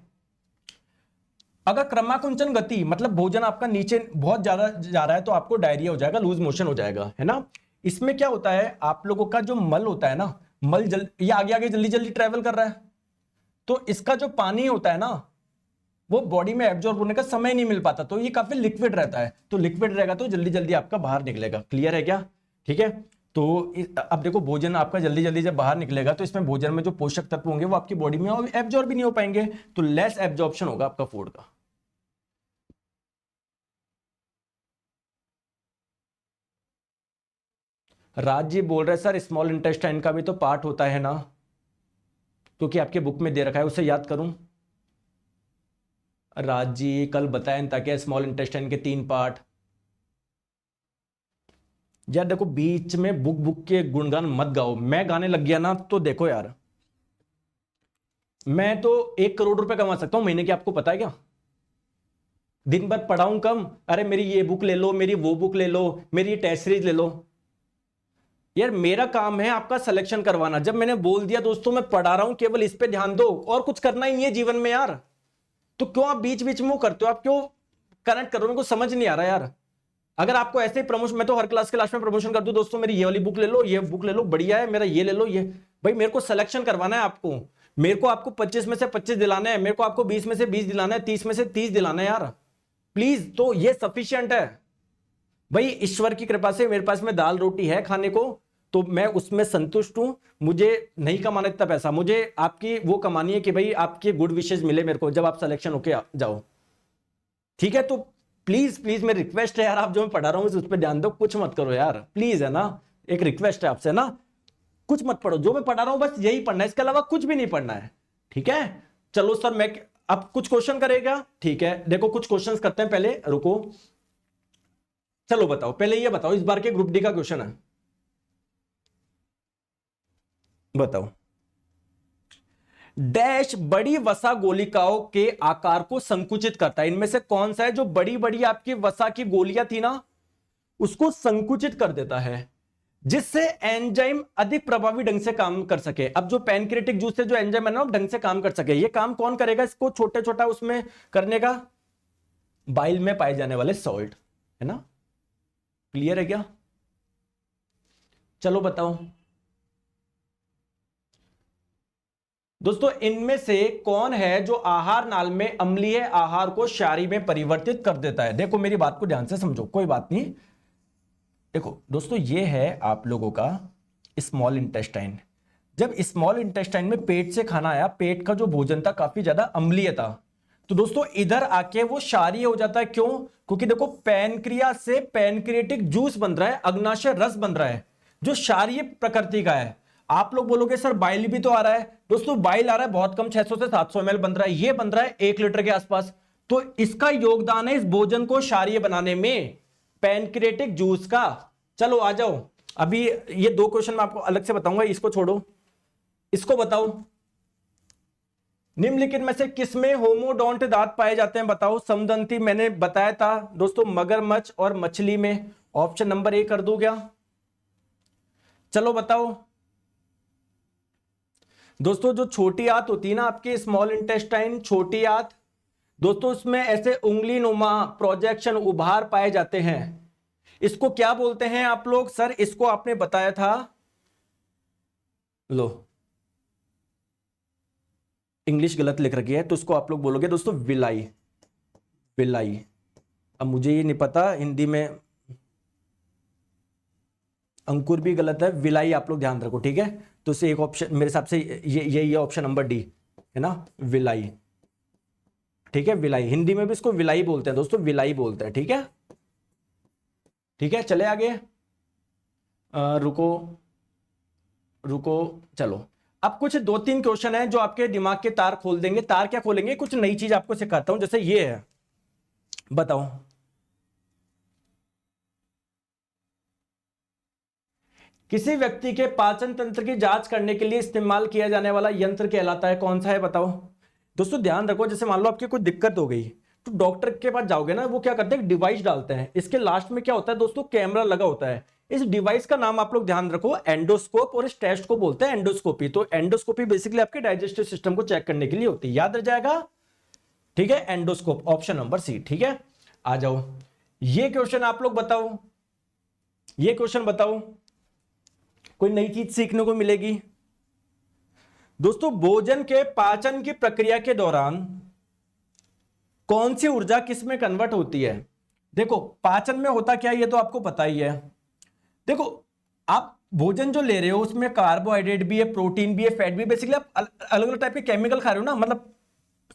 [SPEAKER 1] अगर क्रमाकुंचन गति मतलब भोजन आपका नीचे बहुत ज्यादा जा रहा है तो आपको डायरिया हो जाएगा, लूज मोशन हो जाएगा, है ना। इसमें क्या होता है, आप लोगों का जो मल होता है ना, मल ये आगे आगे जल्दी जल्दी ट्रेवल कर रहा है, तो इसका जो पानी होता है ना, वो बॉडी में एब्जॉर्ब होने का समय नहीं मिल पाता, तो ये काफी लिक्विड रहता है। तो लिक्विड रहेगा तो जल्दी जल्दी आपका बाहर निकलेगा। क्लियर है क्या। ठीक है, तो अब देखो भोजन आपका जल्दी जल्दी जब बाहर निकलेगा तो इसमें भोजन में जो पोषक तत्व होंगे वो आपकी बॉडी में एब्जॉर्ब भी नहीं हो पाएंगे, तो लेस एब्जॉर्प्शन होगा आपका फूड का। राज जी बोल रहे सर स्मॉल इंटेस्टाइन का भी तो पार्ट होता है ना, क्योंकि आपके बुक में दे रखा है, उसे याद करूं। राज जी कल बताएं ताकि स्मॉल इंटेस्टाइन के 3 पार्ट। यार देखो बीच में बुक बुक के गुणगान मत गाओ, मैं गाने लग गया ना तो देखो यार, मैं तो 1 करोड़ रुपए कमा सकता हूं महीने के, आपको पता है क्या। दिन भर पढ़ाऊं कम, अरे मेरी ये बुक ले लो, मेरी वो बुक ले लो, मेरी टेस्ट सीरीज ले लो। यार मेरा काम है आपका सिलेक्शन करवाना। जब मैंने बोल दिया दोस्तों मैं पढ़ा रहा हूं, केवल इस पे ध्यान दो, और कुछ करना ही नहीं है जीवन में यार। तो क्यों आप बीच बीच में वो करते हो, आप क्यों कनेक्ट करो, मेरे को समझ नहीं आ रहा यार। अगर आपको ऐसे ही प्रमोशन, मैं तो हर क्लास के लास्ट में प्रमोशन कर दूं, दोस्तों मेरी ये वाली बुक ले लो, ये बुक ले लो, बढ़िया है, मेरा ये ले लो, ये। भाई मेरे को सिलेक्शन करवाना है आपको, मेरे को आपको 25 में से 25 दिलाना है, मेरे को आपको 20 में से 20 दिलाना है, 30 में से 30 दिलाना है यार, प्लीज। तो ये सफिशियंट है भाई, ईश्वर की कृपा से मेरे पास में दाल रोटी है खाने को, तो मैं उसमें संतुष्ट हूं। मुझे नहीं कमाना इतना पैसा, मुझे आपकी वो कमानी है कि भाई आपके गुड विशेष मिले मेरे को जब आप सिलेक्शन होके जाओ। ठीक है, तो प्लीज प्लीज मेरी रिक्वेस्ट है यार, आप जो मैं पढ़ा रहा हूं उस पर ध्यान दो, कुछ मत करो यार प्लीज, है ना। एक रिक्वेस्ट है आपसे ना, कुछ मत पढ़ो, जो मैं पढ़ा रहा हूं बस यही पढ़ना है, इसके अलावा कुछ भी नहीं पढ़ना है। ठीक है, चलो सर मैं अब कुछ क्वेश्चन करेगा। ठीक है, देखो कुछ क्वेश्चंस करते हैं, पहले रुको। चलो बताओ, पहले ये बताओ, इस बार के ग्रुप डी का क्वेश्चन है, बताओ। डैश बड़ी वसा गोलिकाओं के आकार को संकुचित करता है, इनमें से कौन सा है जो बड़ी बड़ी आपकी वसा की गोलियां थी ना उसको संकुचित कर देता है, जिससे एंजाइम अधिक प्रभावी ढंग से काम कर सके। अब जो पैनक्रियाटिक जूस से जो एंजाइम है ना ढंग से काम कर सके, ये काम कौन करेगा इसको छोटे छोटा उसमें करने का, बाइल में पाए जाने वाले सॉल्ट, है ना। क्लियर है क्या। चलो बताओ दोस्तों, इनमें से कौन है जो आहार नाल में अम्लीय आहार को क्षारीय में परिवर्तित कर देता है। देखो मेरी बात को ध्यान से समझो, कोई बात नहीं। देखो दोस्तों ये है आप लोगों का स्मॉल इंटेस्टाइन। जब स्मॉल इंटेस्टाइन में पेट से खाना आया, पेट का जो भोजन था काफी ज्यादा अम्लीय था, तो दोस्तों इधर आके वो क्षारीय हो जाता है। क्यों, क्योंकि देखो पैनक्रियास से पैनक्रियाटिक जूस बन रहा है, अग्नाशय रस बन रहा है जो क्षारीय प्रकृति का है। आप लोग बोलोगे सर बाइल भी तो आ रहा है, दोस्तों बाइल आ रहा है बहुत कम, 600 से 700 ml बन रहा है, ये बन रहा है 1 लीटर के आसपास। तो इसका योगदान है इस भोजन को क्षारीय बनाने में, पैनक्रियाटिक जूस का। चलो आ जाओ, अभी ये 2 क्वेश्चन मैं आपको अलग से बताऊंगा, इसको छोड़ो, इसको बताओ। निम्नलिखित में से किसमें होमोडोंट दांत पाए जाते हैं, बताओ। समदंती मैंने बताया था दोस्तों, मगरमच्छ और मछली में। ऑप्शन नंबर ए कर दो क्या, चलो बताओ दोस्तों, जो छोटी आंत होती है ना आपकी स्मॉल इंटेस्टाइन, छोटी आंत दोस्तों, उसमें ऐसे उंगली नुमा प्रोजेक्शन उभार पाए जाते हैं। इसको क्या बोलते हैं आप लोग? सर इसको आपने बताया था, लो इंग्लिश गलत लिख रखी है तो इसको आप लोग बोलोगे दोस्तों विलाई। विलाई, अब मुझे ये नहीं पता हिंदी में, अंकुर भी गलत है, विलाई आप लोग ध्यान रखो, ठीक है। तो इसे एक ऑप्शन मेरे हिसाब से ये ऑप्शन नंबर डी है ना, विलाई, ठीक है। विलाई, हिंदी में भी इसको विलाई बोलते हैं दोस्तों, विलाई बोलते हैं, ठीक है। ठीक है, चले आगे। रुको रुको, चलो अब कुछ 2-3 क्वेश्चन है जो आपके दिमाग के तार खोल देंगे। तार क्या खोलेंगे, कुछ नई चीज आपको सिखाता हूं। जैसे ये है, बताओ किसी व्यक्ति के पाचन तंत्र की जांच करने के लिए इस्तेमाल किया जाने वाला यंत्र कहलाता है, कौन सा है बताओ। दोस्तों ध्यान रखो, जैसे मान लो आपकी कोई दिक्कत हो गई तो डॉक्टर के पास जाओगे ना, वो क्या करते हैं, डिवाइस डालते हैं, इसके लास्ट में क्या होता है दोस्तों, कैमरा लगा होता है। इस डिवाइस का नाम आप लोग ध्यान रखो एंडोस्कोप, और इस टेस्ट को बोलते हैं एंडोस्कोपी। तो एंडोस्कोपी बेसिकली आपके डाइजेस्टिव सिस्टम को चेक करने के लिए होती है, याद रह जाएगा, ठीक है। एंडोस्कोप, ऑप्शन नंबर सी, ठीक है। आ जाओ, ये क्वेश्चन आप लोग बताओ, ये क्वेश्चन बताओ, कोई नई चीज सीखने को मिलेगी। दोस्तों भोजन के पाचन की प्रक्रिया के दौरान कौन सी ऊर्जा किस में कन्वर्ट होती है। देखो पाचन में होता क्या है ये तो आपको पता ही है। देखो आप भोजन जो ले रहे हो उसमें कार्बोहाइड्रेट भी है, प्रोटीन भी है, फैट भी है, बेसिकली आप अलग अलग टाइप के केमिकल खा रहे हो ना, मतलब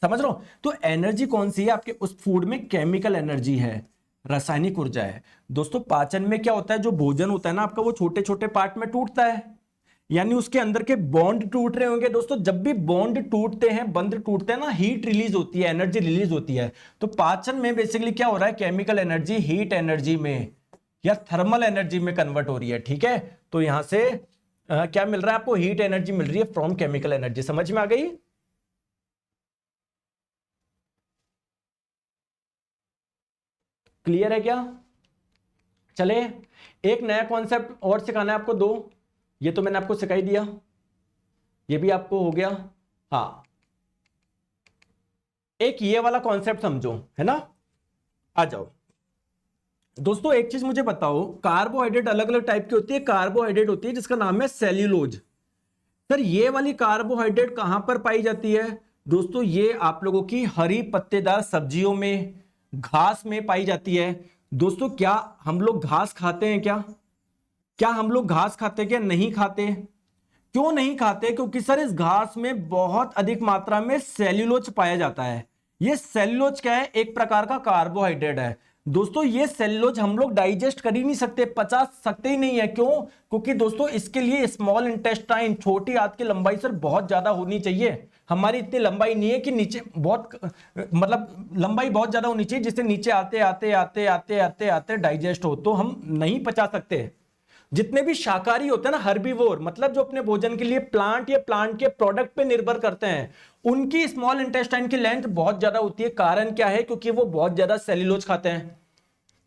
[SPEAKER 1] समझ रहे हो। तो एनर्जी कौन सी है आपके उस फूड में, केमिकल एनर्जी है, रासायनिक ऊर्जा है। दोस्तों पाचन में क्या होता है, जो भोजन होता है ना आपका, वो छोटे छोटे पार्ट में टूटता है, यानी उसके अंदर के बॉन्ड टूट रहे होंगे। दोस्तों जब भी बॉन्ड टूटते हैं, बंध टूटते हैं ना, हीट रिलीज होती है, एनर्जी रिलीज होती है। तो पाचन में बेसिकली क्या हो रहा है, केमिकल एनर्जी हीट एनर्जी में या थर्मल एनर्जी में कन्वर्ट हो रही है, ठीक है। तो यहां से क्या मिल रहा है आपको, हीट एनर्जी मिल रही है फ्रॉम केमिकल एनर्जी। समझ में आ गई। क्लियर है क्या। चले एक नया कॉन्सेप्ट और सिखाना है आपको, दो, ये तो मैंने आपको सिखा ही दिया, ये भी आपको हो गया। हाँ एक ये वाला कॉन्सेप्ट समझो, है ना। आ जाओ दोस्तों, एक चीज मुझे बताओ, कार्बोहाइड्रेट अलग अलग टाइप की होती है। कार्बोहाइड्रेट होती है जिसका नाम है सेल्यूलोज। सर ये वाली कार्बोहाइड्रेट कहां पर पाई जाती है दोस्तों, ये आप लोगों की हरी पत्तेदार सब्जियों में, घास में पाई जाती है। दोस्तों क्या हम लोग घास खाते हैं क्या, क्या हम लोग घास खाते हैं क्या, नहीं खाते। क्यों नहीं खाते, क्योंकि सर इस घास में बहुत अधिक मात्रा में सेल्यूलोज पाया जाता है। ये सेल्यूलोज क्या है, एक प्रकार का कार्बोहाइड्रेट है। दोस्तों ये सेल्यूलोज हम लोग डाइजेस्ट कर ही नहीं सकते, पचा सकते ही नहीं है। क्यों, क्योंकि दोस्तों इसके लिए स्मॉल इंटेस्टाइन, छोटी आंत की लंबाई सर बहुत ज्यादा होनी चाहिए। हमारी इतनी लंबाई नहीं है कि नीचे बहुत, मतलब लंबाई बहुत ज्यादा होनी चाहिए जिससे नीचे आते आते आते आते आते आते डाइजेस्ट हो, तो हम नहीं पचा सकते। जितने भी शाकाहारी होते हैं ना, हर्बीवोर, मतलब जो अपने भोजन के लिए प्लांट या प्लांट के प्रोडक्ट पे निर्भर करते हैं, उनकी स्मॉल इंटेस्टाइन की लेंथ बहुत ज्यादा होती है। कारण क्या है, क्योंकि वो बहुत ज्यादा सेल्यूलोज खाते हैं।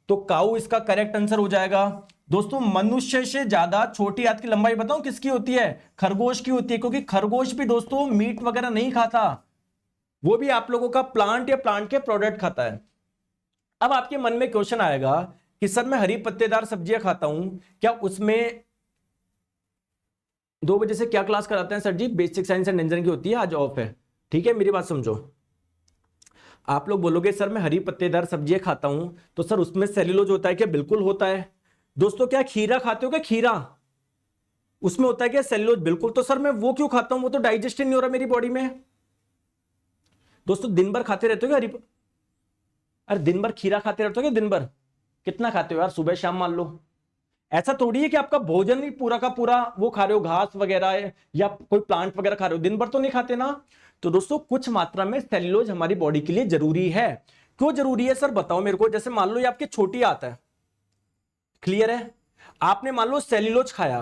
[SPEAKER 1] तो काऊ इसका करेक्ट आंसर हो जाएगा। दोस्तों मनुष्य से ज्यादा छोटी आंत की लंबाई बताऊं किसकी होती है, खरगोश की होती है, क्योंकि खरगोश भी दोस्तों मीट वगैरह नहीं खाता, वो भी आप लोगों का प्लांट या प्लांट के प्रोडक्ट खाता है। अब आपके मन में क्वेश्चन आएगा कि सर मैं हरी पत्तेदार सब्जियां खाता हूं, क्या उसमें 2 बजे से क्या क्लास कराते हैं sir ji, basic science and engineering की होती है, आज ऑफ है, ठीक है। मेरी बात समझो, आप लोग बोलोगे सर मैं हरी पत्तेदार सब्जियां खाता हूं तो सर उसमें सेल्यूलोज होता है क्या, बिल्कुल होता है। दोस्तों क्या खीरा खाते हो क्या, खीरा उसमें होता है क्या सेल्यूलोज, बिल्कुल। तो सर मैं वो क्यों खाता हूं, वो तो डाइजेस्ट नहीं हो रहा मेरी बॉडी में। दोस्तों दिन भर खाते रहते हो क्या हरी, अरे दिन भर खीरा खाते रहते हो क्या, दिन भर कितना खाते हो यार, सुबह शाम मान लो। ऐसा थोड़ी है कि आपका भोजन ही पूरा का पूरा वो खा रहे हो, घास वगैरह या कोई प्लांट वगैरह खा रहे हो, दिन भर तो नहीं खाते ना। तो दोस्तों कुछ मात्रा में सेल्यूलोज हमारी बॉडी के लिए जरूरी है। क्यों जरूरी है सर बताओ मेरे को। जैसे मान लो ये आपकी छोटी आंत है, क्लियर है, आपने मान लो सेल्यूलोज खाया,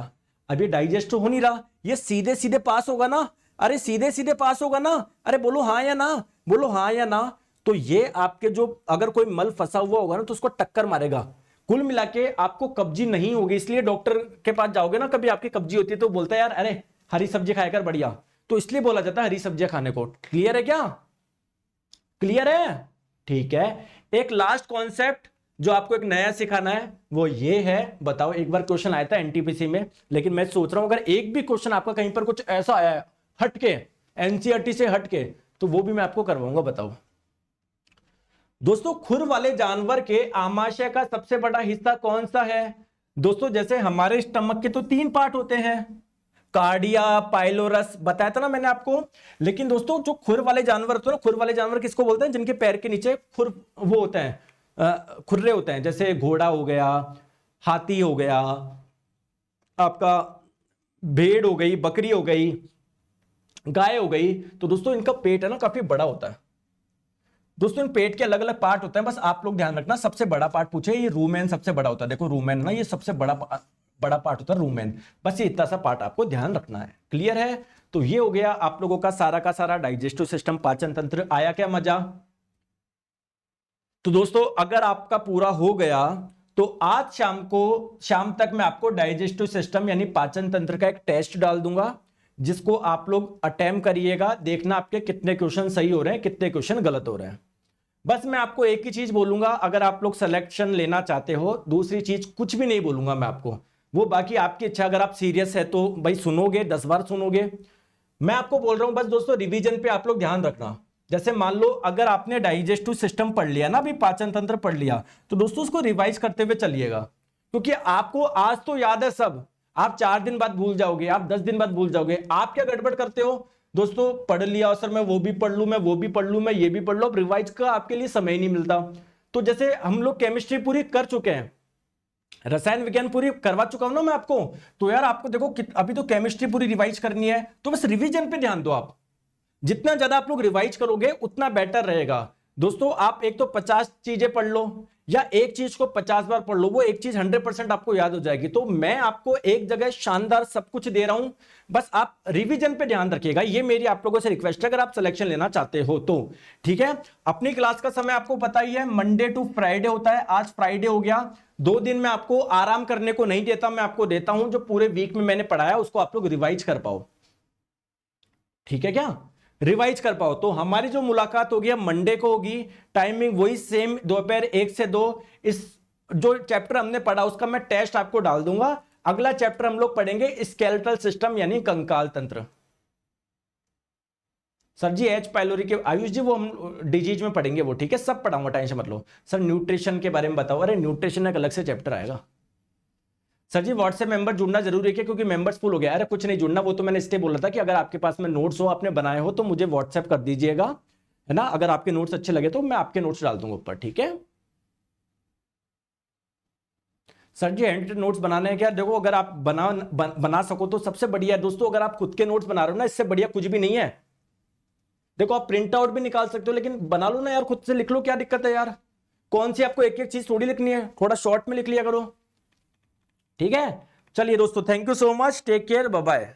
[SPEAKER 1] अब ये डाइजेस्ट तो हो नहीं रहा, ये सीधे सीधे पास होगा ना, अरे सीधे सीधे पास होगा ना, अरे बोलो हाँ या ना, बोलो हाँ या ना। तो ये आपके जो अगर कोई मल फंसा हुआ होगा ना तो उसको टक्कर मारेगा, कुल मिला के आपको कब्जी नहीं होगी। इसलिए डॉक्टर के पास जाओगे ना, कभी आपकी कब्जी होती है तो बोलता है यार अरे हरी सब्जी खाया कर बढ़िया, तो इसलिए बोला जाता है हरी सब्जियां खाने को। क्लियर है क्या? क्लियर है? ठीक है। एक लास्ट कॉन्सेप्ट जो आपको एक नया सिखाना है वो ये है, बताओ एक बार क्वेश्चन आया था एनटीपीसी में, लेकिन मैं सोच रहा हूं अगर एक भी क्वेश्चन आपका कहीं पर कुछ ऐसा आया है हटके, एनसीईआरटी से हटके, तो वो भी मैं आपको करवाऊंगा। बताओ दोस्तों, खुर वाले जानवर के आमाशय का सबसे बड़ा हिस्सा कौन सा है? दोस्तों जैसे हमारे स्टमक के तो 3 पार्ट होते हैं, कार्डिया, पाइलोरस, बताया था ना मैंने आपको। लेकिन दोस्तों जो खुर वाले जानवर होते हैं ना, खुर वाले जानवर किसको बोलते हैं? जिनके पैर के नीचे खुर वो होते हैं, खुर्रे होते हैं, जैसे घोड़ा हो गया, हाथी हो गया, आपका भेड़ हो गई, बकरी हो गई, गाय हो गई। तो दोस्तों इनका पेट है ना काफी बड़ा होता है। दोस्तों इन पेट के अलग अलग पार्ट होते हैं, बस आप लोग ध्यान रखना। सबसे बड़ा पार्ट पूछे, ये रूमेन सबसे बड़ा होता है। देखो रूमेन ना, ये सबसे बड़ा पार्ट होता है रूमेन। बस ये इतना सा पार्ट आपको ध्यान रखना है। क्लियर है? तो ये हो गया आप लोगों का सारा डाइजेस्टिव सिस्टम, पाचन तंत्र। आया क्या मजा? तो दोस्तों अगर आपका पूरा हो गया तो आज शाम तक मैं आपको डाइजेस्टिव सिस्टम यानी पाचन तंत्र का एक टेस्ट डाल दूंगा, जिसको आप लोग अटेम्प्ट करिएगा। देखना आपके कितने क्वेश्चन सही हो रहे हैं, कितने क्वेश्चन गलत हो रहे हैं। बस मैं आपको एक ही चीज बोलूंगा, अगर आप लोग सिलेक्शन लेना चाहते हो, दूसरी चीज कुछ भी नहीं बोलूंगा मैं आपको, वो बाकी आपकी इच्छा। अगर आप सीरियस है तो भाई सुनोगे, 10 बार सुनोगे। मैं आपको बोल रहा हूं बस दोस्तों रिवीजन पे आप लोग ध्यान रखना। जैसे मान लो अगर आपने डाइजेस्टिव सिस्टम पढ़ लिया ना, अभी पाचन तंत्र पढ़ लिया, तो दोस्तों उसको रिवाइज करते हुए चलिएगा, क्योंकि आपको आज तो याद है सब, आप 4 दिन बाद भूल जाओगे, आप 10 दिन बाद भूल जाओगे। आप क्या गड़बड़ करते हो दोस्तों? पढ़ लिया और सर मैं वो भी पढ़ लूं, मैं वो भी पढ़ लूं, मैं ये भी पढ़ लूं, अब रिवाइज का आपके लिए समय ही नहीं मिलता। तो जैसे हम लोग केमिस्ट्री पूरी कर चुके हैं, रसायन विज्ञान पूरी करवा चुका हूं ना मैं आपको, तो यार आपको देखो अभी तो केमिस्ट्री पूरी रिवाइज करनी है, तो बस रिवीजन पे ध्यान दो। आप जितना ज्यादा आप लोग रिवाइज करोगे उतना बेटर रहेगा। दोस्तों आप एक तो 50 चीजें पढ़ लो या एक चीज को 50 बार पढ़ लो, वो एक चीज 100% आपको याद हो जाएगी। तो मैं आपको एक जगह शानदार सब कुछ दे रहा हूं, बस आप रिवीजन पे ध्यान रखिएगा। ये मेरी आप लोगों से रिक्वेस्ट है, अगर आप सिलेक्शन लेना चाहते हो तो। ठीक है? अपनी क्लास का समय आपको पता ही है, मंडे टू फ्राइडे होता है। आज फ्राइडे हो गया, 2 दिन मैं आपको आराम करने को नहीं देता, मैं आपको देता हूं जो पूरे वीक में मैंने पढ़ाया उसको आप लोग रिवाइज कर पाओ। ठीक है क्या? रिवाइज कर पाओ। तो हमारी जो मुलाकात होगी अब मंडे को होगी, टाइमिंग वही सेम, दोपहर 1 से 2। इस जो चैप्टर हमने पढ़ा उसका मैं टेस्ट आपको डाल दूंगा। अगला चैप्टर हम लोग पढ़ेंगे स्केलेटल सिस्टम यानी कंकाल तंत्र। सर जी एच पाइलोरी के आयुष जी वो हम डिजीज में पढ़ेंगे वो, ठीक है? सब पढ़ाऊंगा, टेंशन मत लो। सर न्यूट्रिशन के बारे में बताओ। अरे न्यूट्रिशन एक अलग से चैप्टर आएगा। सर जी व्हाट्सएप मेंबर जुड़ना जरूरी है क्योंकि मेंबर्स फुल हो गया। अरे कुछ नहीं जुड़ना, वो तो मैंने इसलिए बोला था कि अगर आपके पास में नोट्स हो, आपने बनाए हो, तो मुझे व्हाट्सएप कर दीजिएगा, है ना? अगर आपके नोट्स अच्छे लगे तो मैं आपके नोट्स डाल दूंगा ऊपर, ठीक है? सर जी हैंड नोट्स बनाने हैं क्या? देखो अगर आप बना सको तो सबसे बढ़िया है दोस्तों। अगर आप खुद के नोट्स बना रहे हो ना, इससे बढ़िया कुछ भी नहीं है। देखो आप प्रिंट आउट भी निकाल सकते हो, लेकिन बना लो ना यार, खुद से लिख लो, क्या दिक्कत है यार? कौन सी आपको एक एक चीज थोड़ी लिखनी है, थोड़ा शॉर्ट में लिख लिया करो। ठीक है? चलिए दोस्तों, thank you so much, take care, bye bye.